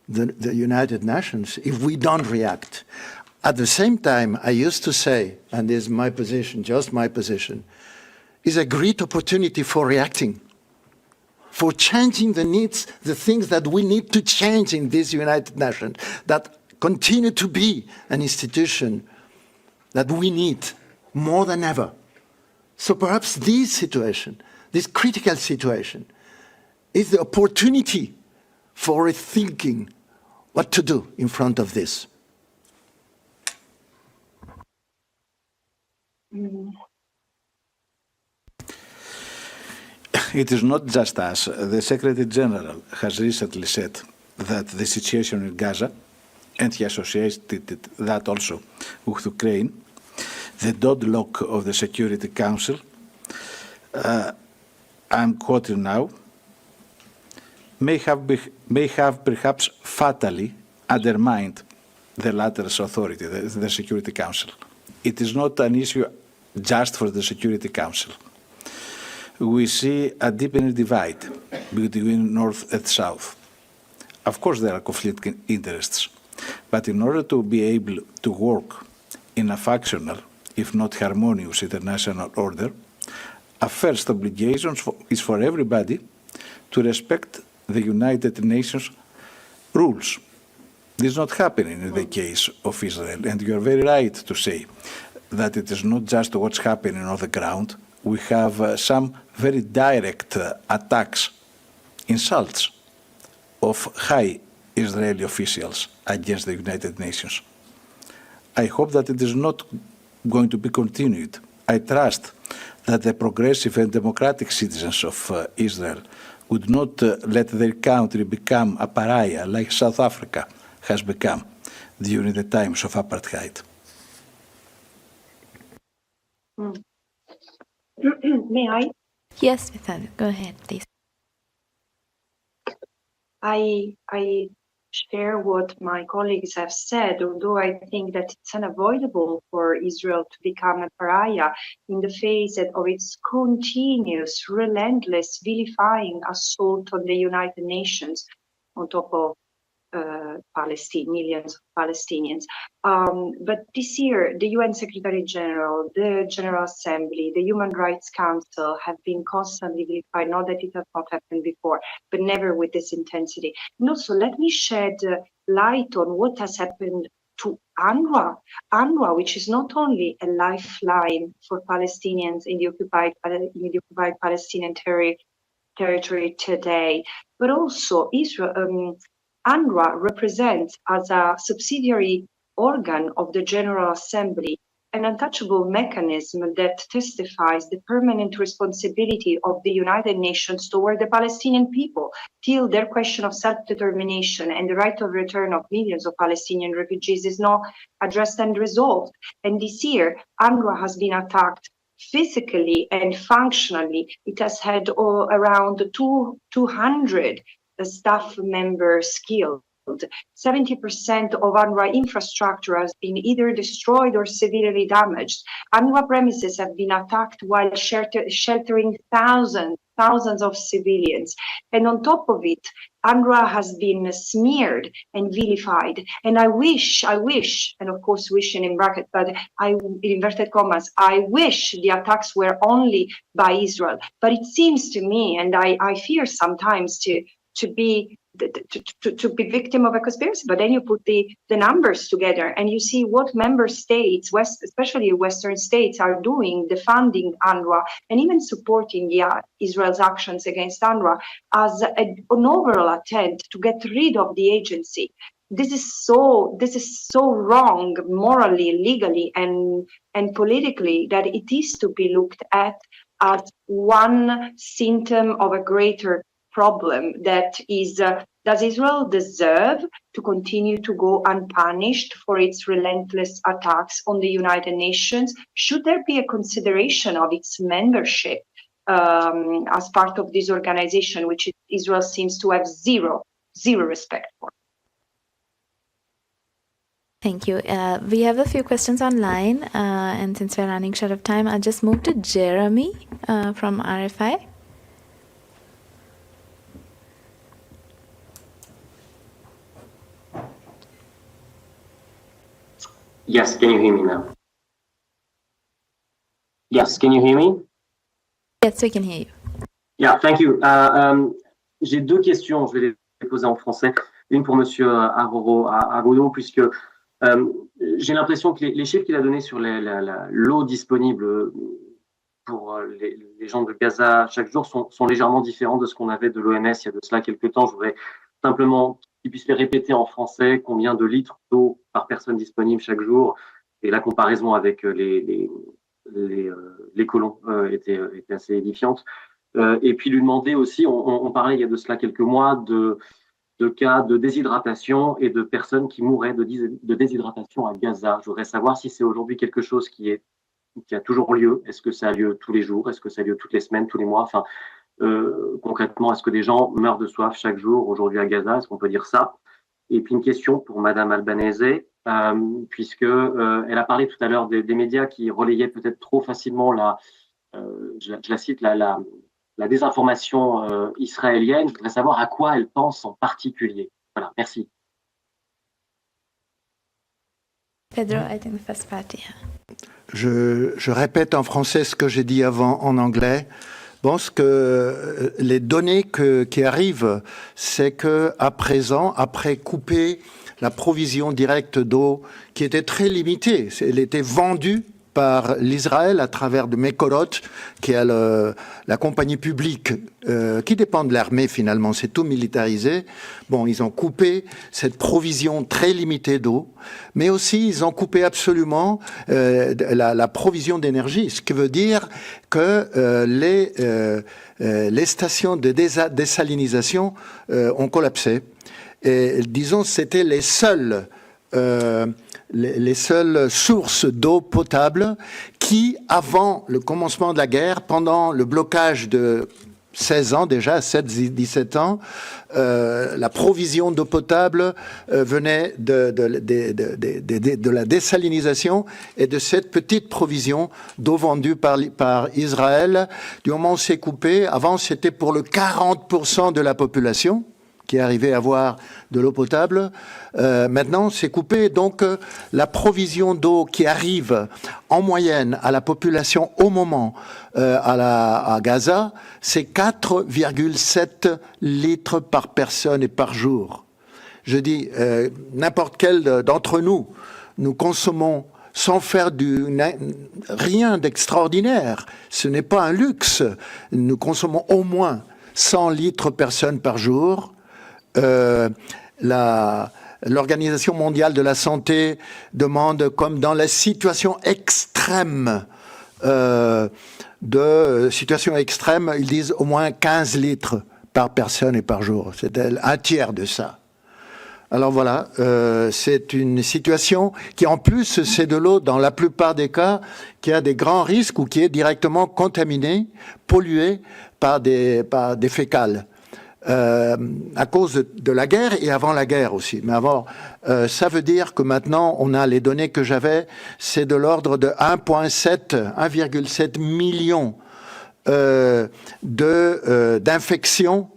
the United Nations if we don't react. At the same time, I used to say, and this is my position, just my position, is a great opportunity for reacting, for changing the needs, the things that we need to change in this United Nations, that continue to be an institution that we need more than ever. So perhaps this situation, this critical situation, is the opportunity for rethinking what to do in front of this. It is not just us. The Secretary General has recently said that the situation in Gaza, and he associated that also with Ukraine, the deadlock of the Security Council, I'm quoting now, may have perhaps fatally undermined the latter's authority, the Security Council. It is not an issue just for the Security Council. We see a deepening divide between North and South. Of course, there are conflicting interests, but in order to be able to work in a functional, if not harmonious, international order, a first obligation is for everybody to respect the United Nations rules. This is not happening in the case of Israel, and you are very right to say that it is not just what's happening on the ground. We have some very direct attacks, insults of high Israeli officials against the United Nations. I hope that it is not going to be continued. I trust that the progressive and democratic citizens of Israel would not let their country become a pariah like South Africa has become during the times of apartheid. May I? Yes, Vitali, go ahead, please. I share what my colleagues have said, although I think that it's unavoidable for Israel to become a pariah in the face of its continuous, relentless, vilifying assault on the United Nations on top of millions of Palestinians. But this year, the UN Secretary General, the General Assembly, the Human Rights Council have been constantly vilified. Not that it has not happened before, but never with this intensity. And also, let me shed light on what has happened to UNRWA, which is not only a lifeline for Palestinians in the occupied Palestinian territory today, but also Israel. UNRWA represents, as a subsidiary organ of the General Assembly, an untouchable mechanism that testifies the permanent responsibility of the United Nations toward the Palestinian people, till their question of self-determination and the right of return of millions of Palestinian refugees is not addressed and resolved. And this year, UNRWA has been attacked physically and functionally, it has had around 200 staff members killed. 70% of UNRWA infrastructure has been either destroyed or severely damaged. UNRWA premises have been attacked while sheltering thousands of civilians. And on top of it, UNRWA has been smeared and vilified. And I wish, and of course wishing in bracket, but in inverted commas, I wish the attacks were only by Israel. But it seems to me, and I fear sometimes to be victim of a conspiracy, but then you put the numbers together and you see what member states, especially Western states, are doing, defunding UNRWA and even supporting Israel's actions against UNRWA as an overall attempt to get rid of the agency. This is so wrong morally, legally, and politically, that it is to be looked at as one symptom of a greater problem, that is, does Israel deserve to continue to go unpunished for its relentless attacks on the United Nations? Should there be a consideration of its membership as part of this organization, which Israel seems to have zero respect for? Thank you. We have a few questions online, and since we're running short of time, I'll just move to Jeremy from RFI. Yes, can you hear me now? Yes, can you hear me? Yes, we can hear you. Yeah, thank you. J'ai deux questions, je vais les poser en français. Une pour Monsieur Arrojo-Agudo, puisque j'ai l'impression que les chiffres qu'il a donnés sur l'eau disponible pour les gens de Gaza chaque jour sont légèrement différents de ce qu'on avait de l'OMS il y a de cela quelques temps. Je voudrais simplement qu'il puisse les répéter en français, combien de litres d'eau par personne disponible chaque jour, et la comparaison avec les colons était assez édifiante. Et puis lui demander aussi, on parlait il y a de cela quelques mois de cas de déshydratation et de personnes qui mouraient de déshydratation à Gaza. Je voudrais savoir si c'est aujourd'hui quelque chose qui a toujours lieu. Est-ce que ça a lieu tous les jours? Est-ce que ça a lieu toutes les semaines, tous les mois? Enfin, concrètement, est-ce que des gens meurent de soif chaque jour aujourd'hui à Gaza? Est-ce qu'on peut dire ça? Et puis une question pour Madame Albanese, puisque elle a parlé tout à l'heure des médias qui relayaient peut-être trop facilement je la cite, la désinformation israélienne. Je voudrais savoir à quoi elle pense en particulier. Voilà, merci. Pedro, I think the first part, yeah. Je répète en français ce que j'ai dit avant en anglais. Je pense que les données qui arrivent, c'est qu'à présent, après couper la provision directe d'eau qui était très limitée, elle était vendue par l'Israël à travers de Mekorot, qui est la compagnie publique qui dépend de l'armée finalement, c'est tout militarisé. Bon, ils ont coupé cette provision très limitée d'eau, mais aussi ils ont coupé absolument la provision d'énergie, ce qui veut dire que les stations de désalinisation ont collapsé. Et disons, c'était les seules sources d'eau potable qui, avant le commencement de la guerre, pendant le blocage de 16 ans déjà, 17 ans, la provision d'eau potable venait de la désalinisation et de cette petite provision d'eau vendue par Israël. Du moment où c'est coupé, avant c'était pour le 40% de la population qui arrivait à avoir de l'eau potable. Maintenant, c'est coupé. Donc, la provision d'eau qui arrive en moyenne à la population au moment à Gaza, c'est 4,7 litres par personne et par jour. Je dis, n'importe quel d'entre nous consommons sans faire rien d'extraordinaire. Ce n'est pas un luxe. Nous consommons au moins 100 litres personne par jour. L'Organisation mondiale de la santé demande, comme dans la situation extrême, ils disent au moins 15 litres par personne et par jour. C'est un tiers de ça. Alors voilà, c'est une situation qui en plus c'est de l'eau dans la plupart des cas qui a des grands risques ou qui est directement contaminée, polluée par des fécales. À cause de la guerre et avant la guerre aussi. Mais avant, ça veut dire que maintenant, on a les données que j'avais, c'est de l'ordre de 1,7 million d'infections,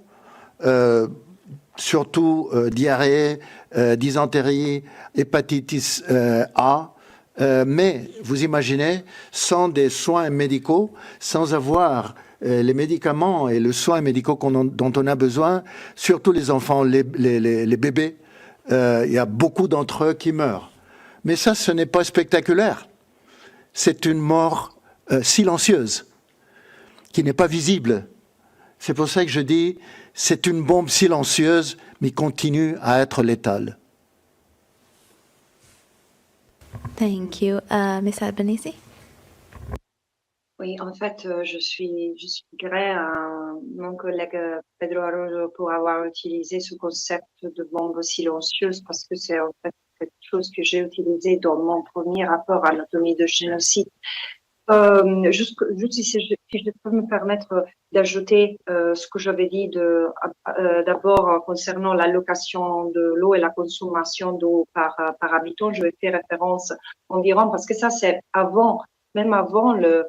surtout diarrhée, dysenterie, hépatitis A. Mais vous imaginez, sans des soins médicaux, sans avoir les médicaments et les soins médicaux dont on a besoin, surtout les enfants, les bébés, il y a beaucoup d'entre eux qui meurent. Mais ça, ce n'est pas spectaculaire. C'est une mort silencieuse, qui n'est pas visible. C'est pour ça que je dis, c'est une bombe silencieuse, mais continue à être létale. Thank you. Ms. Albanese? Oui, en fait, je suis gré à mon collègue Pedro Arrojo pour avoir utilisé ce concept de bombe silencieuse parce que c'est en fait quelque chose que j'ai utilisé dans mon premier rapport à l'anatomie de génocide. Juste si je peux me permettre d'ajouter ce que j'avais dit d'abord concernant l'allocation de l'eau et la consommation d'eau par habitant, je vais faire référence environ parce que ça c'est même avant le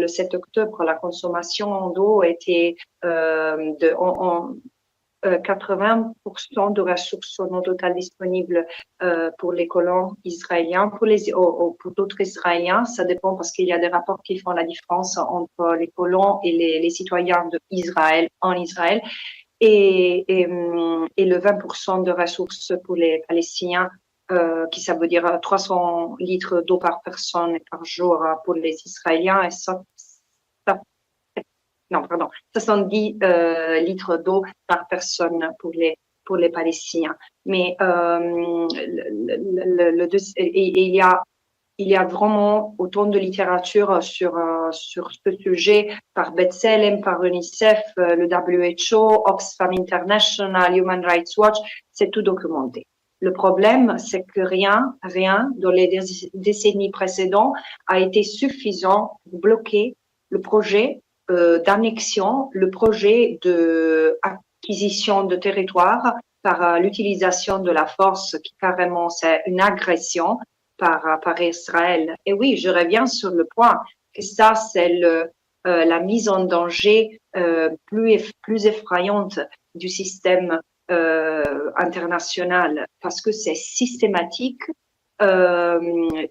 7 octobre, la consommation d'eau était de 80% de ressources non totales disponibles pour les colons israéliens, pour d'autres Israéliens, ça dépend parce qu'il y a des rapports qui font la différence entre les colons et les citoyens d'Israël en Israël, et le 20% de ressources pour les Palestiniens, qui ça veut dire 300 litres d'eau par personne et par jour pour les Israéliens, et 70 litres d'eau par personne pour les Palestiniens. Mais il y a vraiment autant de littérature sur ce sujet par B'Tselem, par UNICEF, le WHO, Oxfam International, Human Rights Watch, c'est tout documenté. Le problème, c'est que rien dans les décennies précédentes a été suffisant pour bloquer le projet d'annexion, le projet d'acquisition de territoire par l'utilisation de la force qui carrément c'est une agression par Israël. Et oui, je reviens sur le point que ça c'est la mise en danger plus effrayante du système international parce que c'est systématique.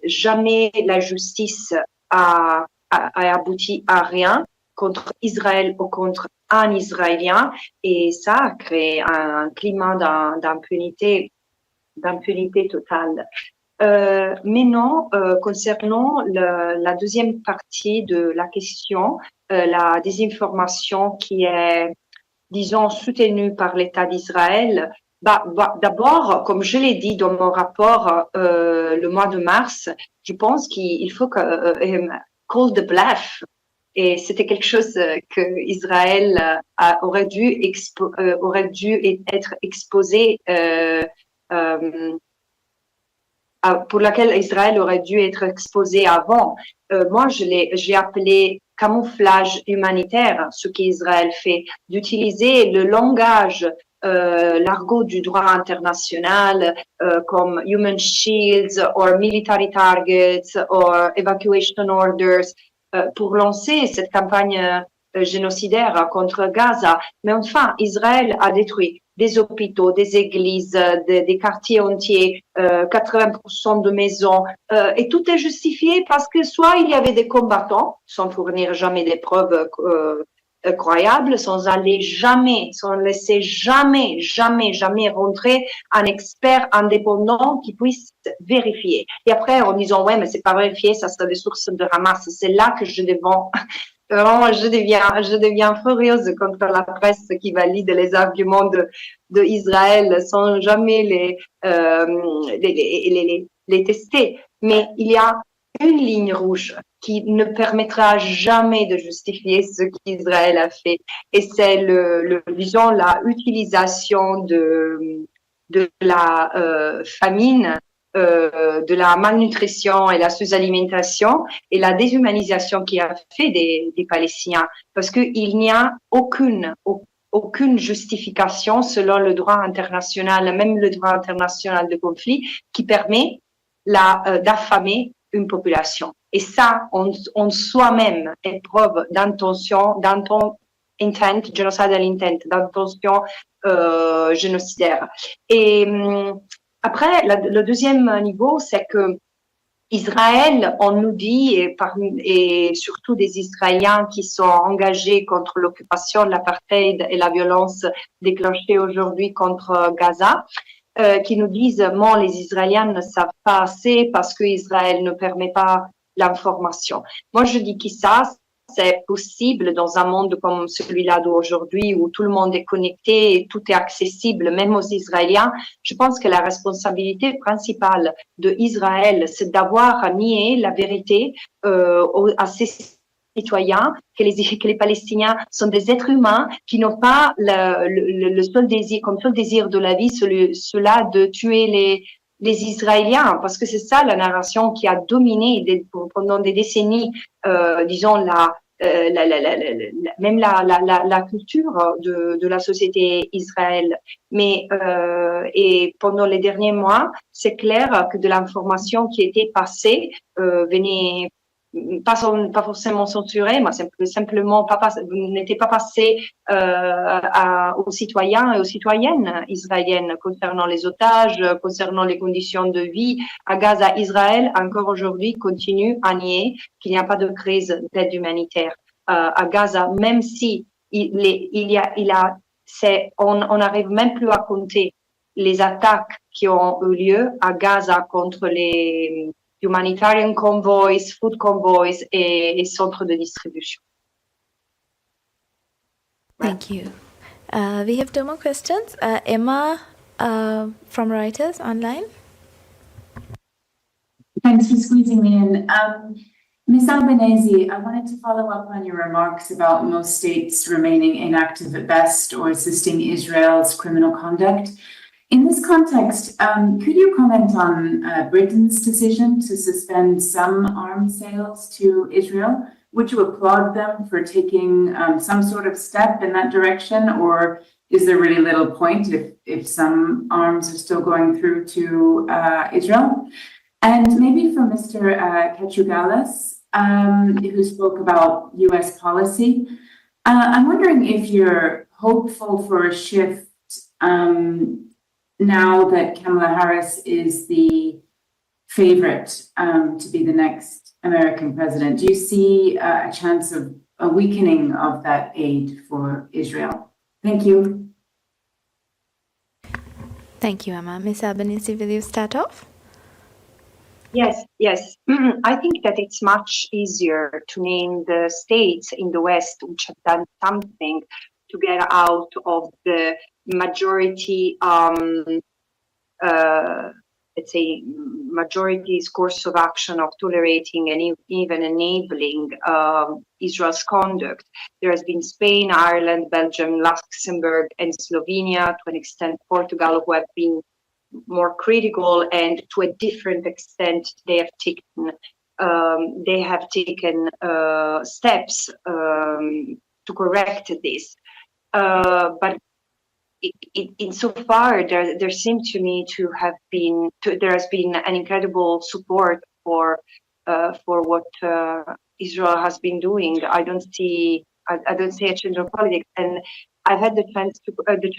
Jamais la justice a abouti à rien contre Israël ou contre un Israélien, et ça a créé un climat d'impunité totale. Maintenant, concernant la deuxième partie de la question, la désinformation qui est, disons, soutenue par l'État d'Israël, d'abord, comme je l'ai dit dans mon rapport le mois de mars, je pense qu'il faut call the bluff. Et c'était quelque chose que Israël aurait dû être exposé, pour laquelle Israël aurait dû être exposé avant. Moi, j'ai appelé camouflage humanitaire, ce qu'Israël fait, d'utiliser le langage, l'argot du droit international, comme human shields, or military targets, or evacuation orders, pour lancer cette campagne génocidaire contre Gaza. Mais enfin, Israël a détruit des hôpitaux, des églises, des quartiers entiers, 80% de maisons, et tout est justifié parce que soit il y avait des combattants, sans fournir jamais des preuves croyables, sans laisser jamais rentrer un expert indépendant qui puisse vérifier. Et après, en disant, ouais, mais c'est pas vérifié, ça sera des sources de Hamas. C'est là que je deviens furieuse contre la presse qui valide les arguments de Israël sans jamais les tester. Mais il y a une ligne rouge qui ne permettra jamais de justifier ce qu'Israël a fait. Et c'est disons, la utilisation de de la famine, de la malnutrition et la sous-alimentation et la déshumanisation qui a fait des Palestiniens, parce qu'il n'y a aucune justification selon le droit international, même le droit international de conflit, qui permet d'affamer une population. Et ça, on soi-même est preuve d'intention, genocidal intent, d'intention génocidaire. Et après, le deuxième niveau, c'est que Israël, on nous dit, et surtout des Israéliens qui sont engagés contre l'occupation, l'apartheid et la violence déclenchée aujourd'hui contre Gaza, qui nous disent, bon, les Israéliens ne savent pas assez parce que Israël ne permet pas l'information. Moi, je dis que ça, c'est possible dans un monde comme celui-là d'aujourd'hui où tout le monde est connecté et tout est accessible, même aux Israéliens. Je pense que la responsabilité principale de Israël, c'est d'avoir nié la vérité à ses citoyens, que les Palestiniens sont des êtres humains qui n'ont pas le seul désir, comme seul désir de la vie, cela de tuer les Israéliens, parce que c'est ça la narration qui a dominé pendant des décennies, disons même la culture de la société Israël. Mais et pendant les derniers mois, c'est clair que de l'information qui était passée venait pas forcément censurée, mais simplement n'était pas passée aux citoyens et aux citoyennes israéliennes concernant les otages, concernant les conditions de vie à Gaza. Israël, encore aujourd'hui, continue à nier qu'il n'y a pas de crise d'aide humanitaire à Gaza, même si on n'arrive même plus à compter les attaques qui ont eu lieu à Gaza contre les humanitarian convoys, food convoys et centres de distribution. Thank you. We have two more questions. Emma from Reuters online. Thanks for squeezing me in. Ms. Albanese, I wanted to follow up on your remarks about most states remaining inactive at best or assisting Israel's criminal conduct. In this context, could you comment on Britain's decision to suspend some arms sales to Israel? Would you applaud them for taking some sort of step in that direction, or is there really little point if some arms are still going through to Israel? And maybe for Mr. Katrougalos, who spoke about U.S. policy, I'm wondering if you're hopeful for a shift now that Kamala Harris is the favorite to be the next American president. Do you see a chance of a weakening of that aid for Israel? Thank you. Thank you, Emma. Ms. Albanese, will you start off? Yes. I think that it's much easier to name the states in the West which have done something to get out of the majority, let's say, majority's course of action of tolerating and even enabling Israel's conduct. There has been Spain, Ireland, Belgium, Luxembourg, and Slovenia, to an extent Portugal, who have been more critical, and to a different extent they have taken steps to correct this. But insofar, there seems to me to have been there has been an incredible support for what Israel has been doing. I don't see a change of politics, and I've had the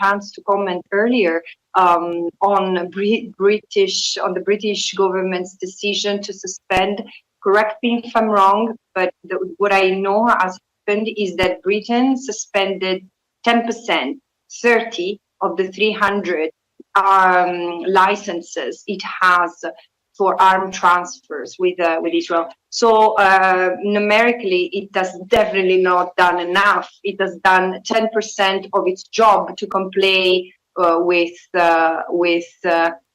chance to comment earlier on the British government's decision to suspend. Correct me if I'm wrong, but what I know has happened is that Britain suspended 10%, 30 of the 300 licenses it has for arm transfers with Israel. So numerically, it has definitely not done enough. It has done 10% of its job to comply with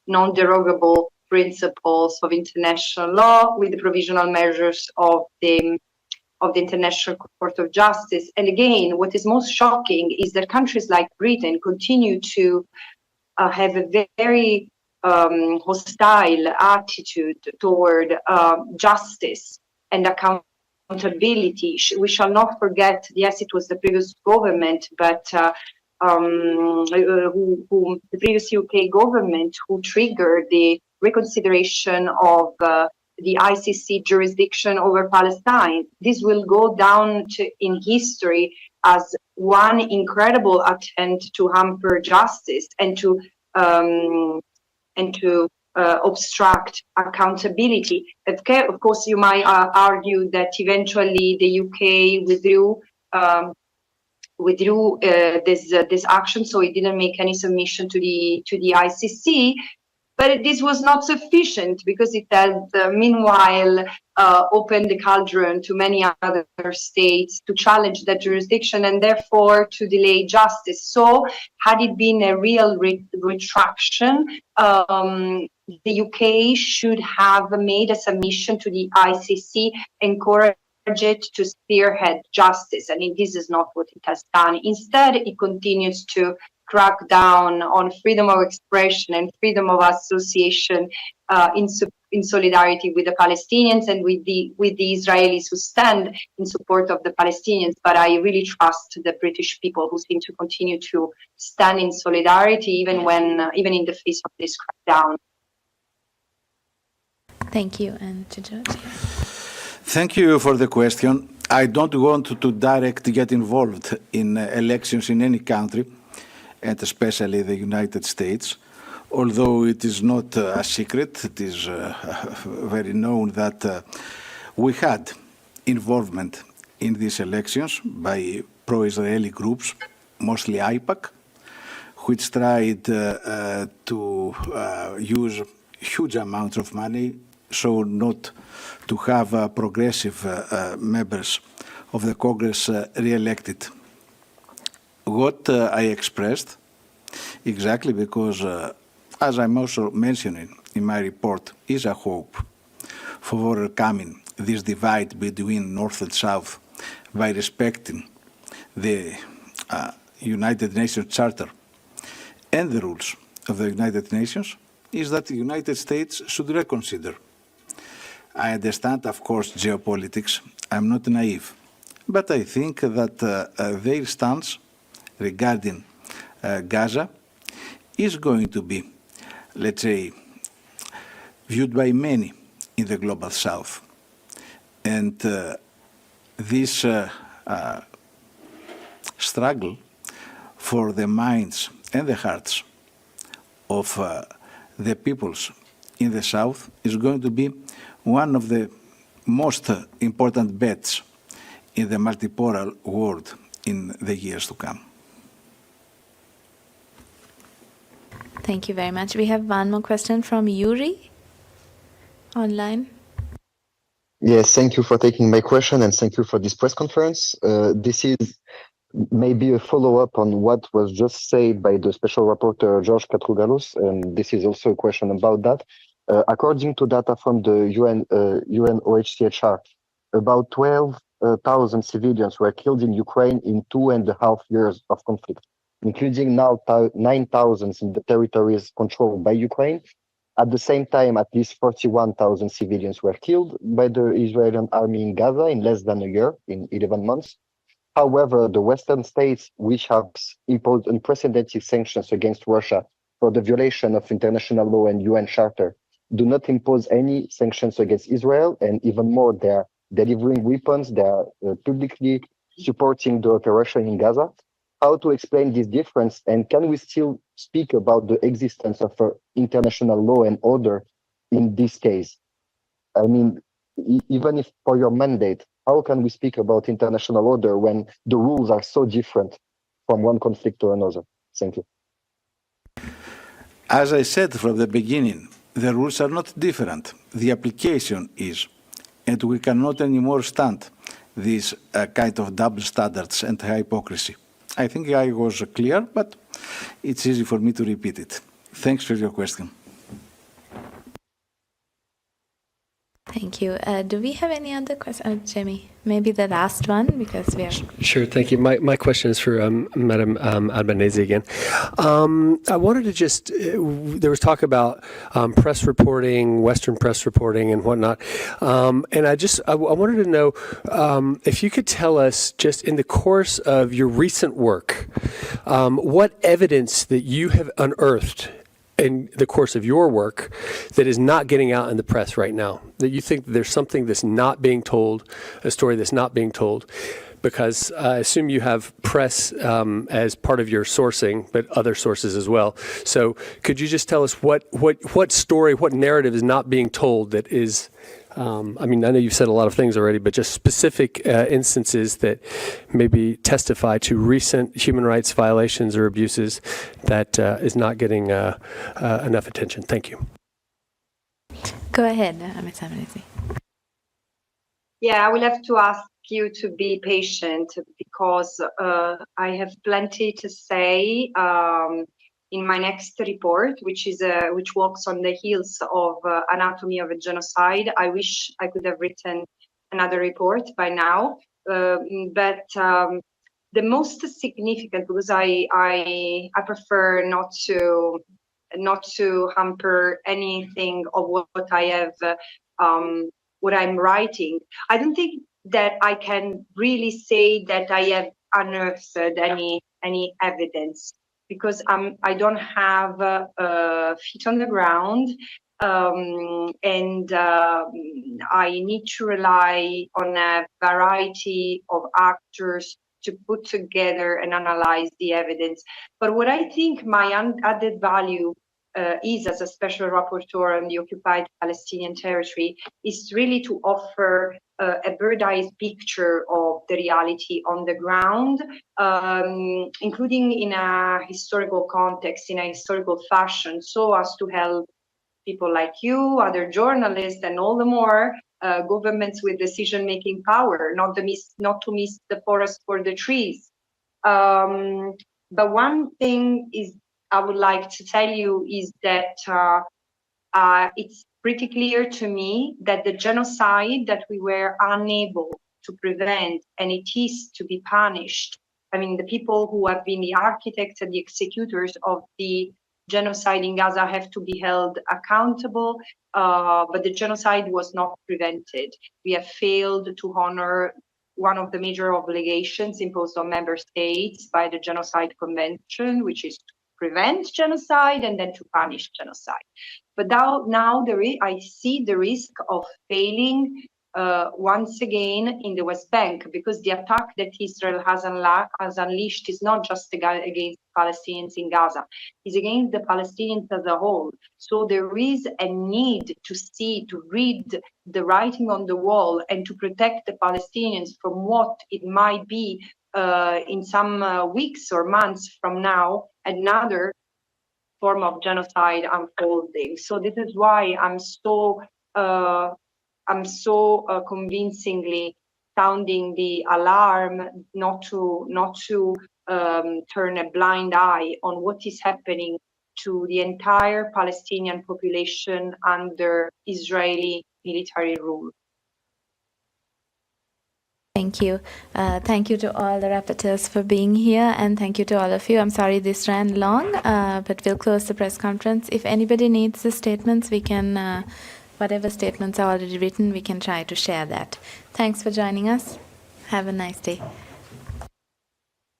non-derogable principles of international law, with the provisional measures of the International Court of Justice. And again, what is most shocking is that countries like Britain continue to have a very hostile attitude toward justice and accountability. We shall not forget, yes, it was the previous government, but the previous UK government who triggered the reconsideration of the ICC jurisdiction over Palestine. This will go down in history as one incredible attempt to hamper justice and to obstruct accountability. Of course, you might argue that eventually the UK withdrew this action, so it didn't make any submission to the ICC. But this was not sufficient because it had meanwhile opened the cauldron to many other states to challenge that jurisdiction and therefore to delay justice. So had it been a real retraction, the UK should have made a submission to the ICC, encourage it to spearhead justice. And this is not what it has done. Instead, it continues to crack down on freedom of expression and freedom of association in solidarity with the Palestinians and with the Israelis who stand in support of the Palestinians. But I really trust the British people who seem to continue to stand in solidarity even in the face of this crackdown. Thank you, and to George. Thank you for the question. I don't want to directly get involved in elections in any country, and especially the United States, although it is not a secret. It is very known that we had involvement in these elections by pro-Israeli groups, mostly AIPAC, which tried to use huge amounts of money so not to have progressive members of the Congress re-elected. What I expressed, exactly because, as I'm also mentioning in my report, is a hope for overcoming this divide between North and South by respecting the United Nations Charter and the rules of the United Nations, is that the United States should reconsider. I understand, of course, geopolitics. I'm not naive. But I think that their stance regarding Gaza is going to be, let's say, viewed by many in the global south. And this struggle for the minds and the hearts of the peoples in the south is going to be one of the most important bets in the multipolar world in the years to come. Thank you very much. We have one more question from Yuri online. Yes, thank you for taking my question and thank you for this press conference. This is maybe a follow-up on what was just said by the Special Rapporteur, George Katrougalos, and this is also a question about that. According to data from the UNOHCHR, about 12,000 civilians were killed in Ukraine in 2.5 years of conflict, including now 9,000 in the territories controlled by Ukraine. At the same time, at least 41,000 civilians were killed by the Israeli army in Gaza in less than a year, in 11 months. However, the Western states, which have imposed unprecedented sanctions against Russia for the violation of international law and UN Charter, do not impose any sanctions against Israel, and even more, they are delivering weapons, they are publicly supporting the operation in Gaza. How to explain this difference, and can we still speak about the existence of international law and order in this case? I mean, even if for your mandate, how can we speak about international order when the rules are so different from one conflict to another? Thank you. As I said from the beginning, the rules are not different. The application is, and we cannot anymore stand these kind of double standards and hypocrisy. I think I was clear, but it's easy for me to repeat it. Thanks for your question. Thank you. Do we have any other questions? Jamie, maybe the last one, because we are... Sure, thank you. My question is for Madam Albanese again. I wanted to just, there was talk about press reporting, Western press reporting and whatnot. And I wanted to know if you could tell us, just in the course of your recent work, what evidence that you have unearthed in the course of your work that is not getting out in the press right now, that you think there's something that's not being told, a story that's not being told, because I assume you have press as part of your sourcing, but other sources as well. So could you just tell us what story, what narrative is not being told that is, I mean, I know you've said a lot of things already, but just specific instances that maybe testify to recent human rights violations or abuses that is not getting enough attention. Thank you. Go ahead, Ms. Albanese. Yeah, I will have to ask you to be patient, because I have plenty to say in my next report, which walks on the heels of Anatomy of a Genocide. I wish I could have written another report by now, but the most significant, because I prefer not to hamper anything of what I have, what I'm writing. I don't think that I can really say that I have unearthed any evidence, because I don't have feet on the ground, and I need to rely on a variety of actors to put together and analyze the evidence. But what I think my added value is, as a special rapporteur on the occupied Palestinian territory, is really to offer a bird's-eye picture of the reality on the ground, including in a historical context, in a historical fashion, so as to help people like you, other journalists, and all the more governments with decision-making power, not to miss the forest for the trees. But one thing is I would like to tell you is that it's pretty clear to me that the genocide that we were unable to prevent, and it is to be punished. I mean, the people who have been the architects and the executors of the genocide in Gaza have to be held accountable, but the genocide was not prevented. We have failed to honor one of the major obligations imposed on member states by the Genocide Convention, which is to prevent genocide and then to punish genocide. But now I see the risk of failing once again in the West Bank, because the attack that Israel has unleashed is not just against Palestinians in Gaza, it's against the Palestinians as a whole. So there is a need to read the writing on the wall and to protect the Palestinians from what it might be in some weeks or months from now, another form of genocide unfolding. So this is why I'm so convincingly sounding the alarm not to turn a blind eye on what is happening to the entire Palestinian population under Israeli military rule. Thank you. Thank you to all the rapporteurs for being here, and thank you to all of you. I'm sorry this ran long, but we'll close the press conference. If anybody needs the statements, we can, whatever statements are already written, we can try to share that. Thanks for joining us. Have a nice day.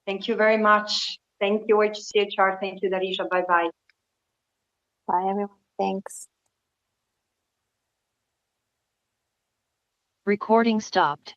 Thank you very much. Thank you, HCHR. Thank you, Darija. Bye-bye. Bye, everyone. Thanks. Recording stopped.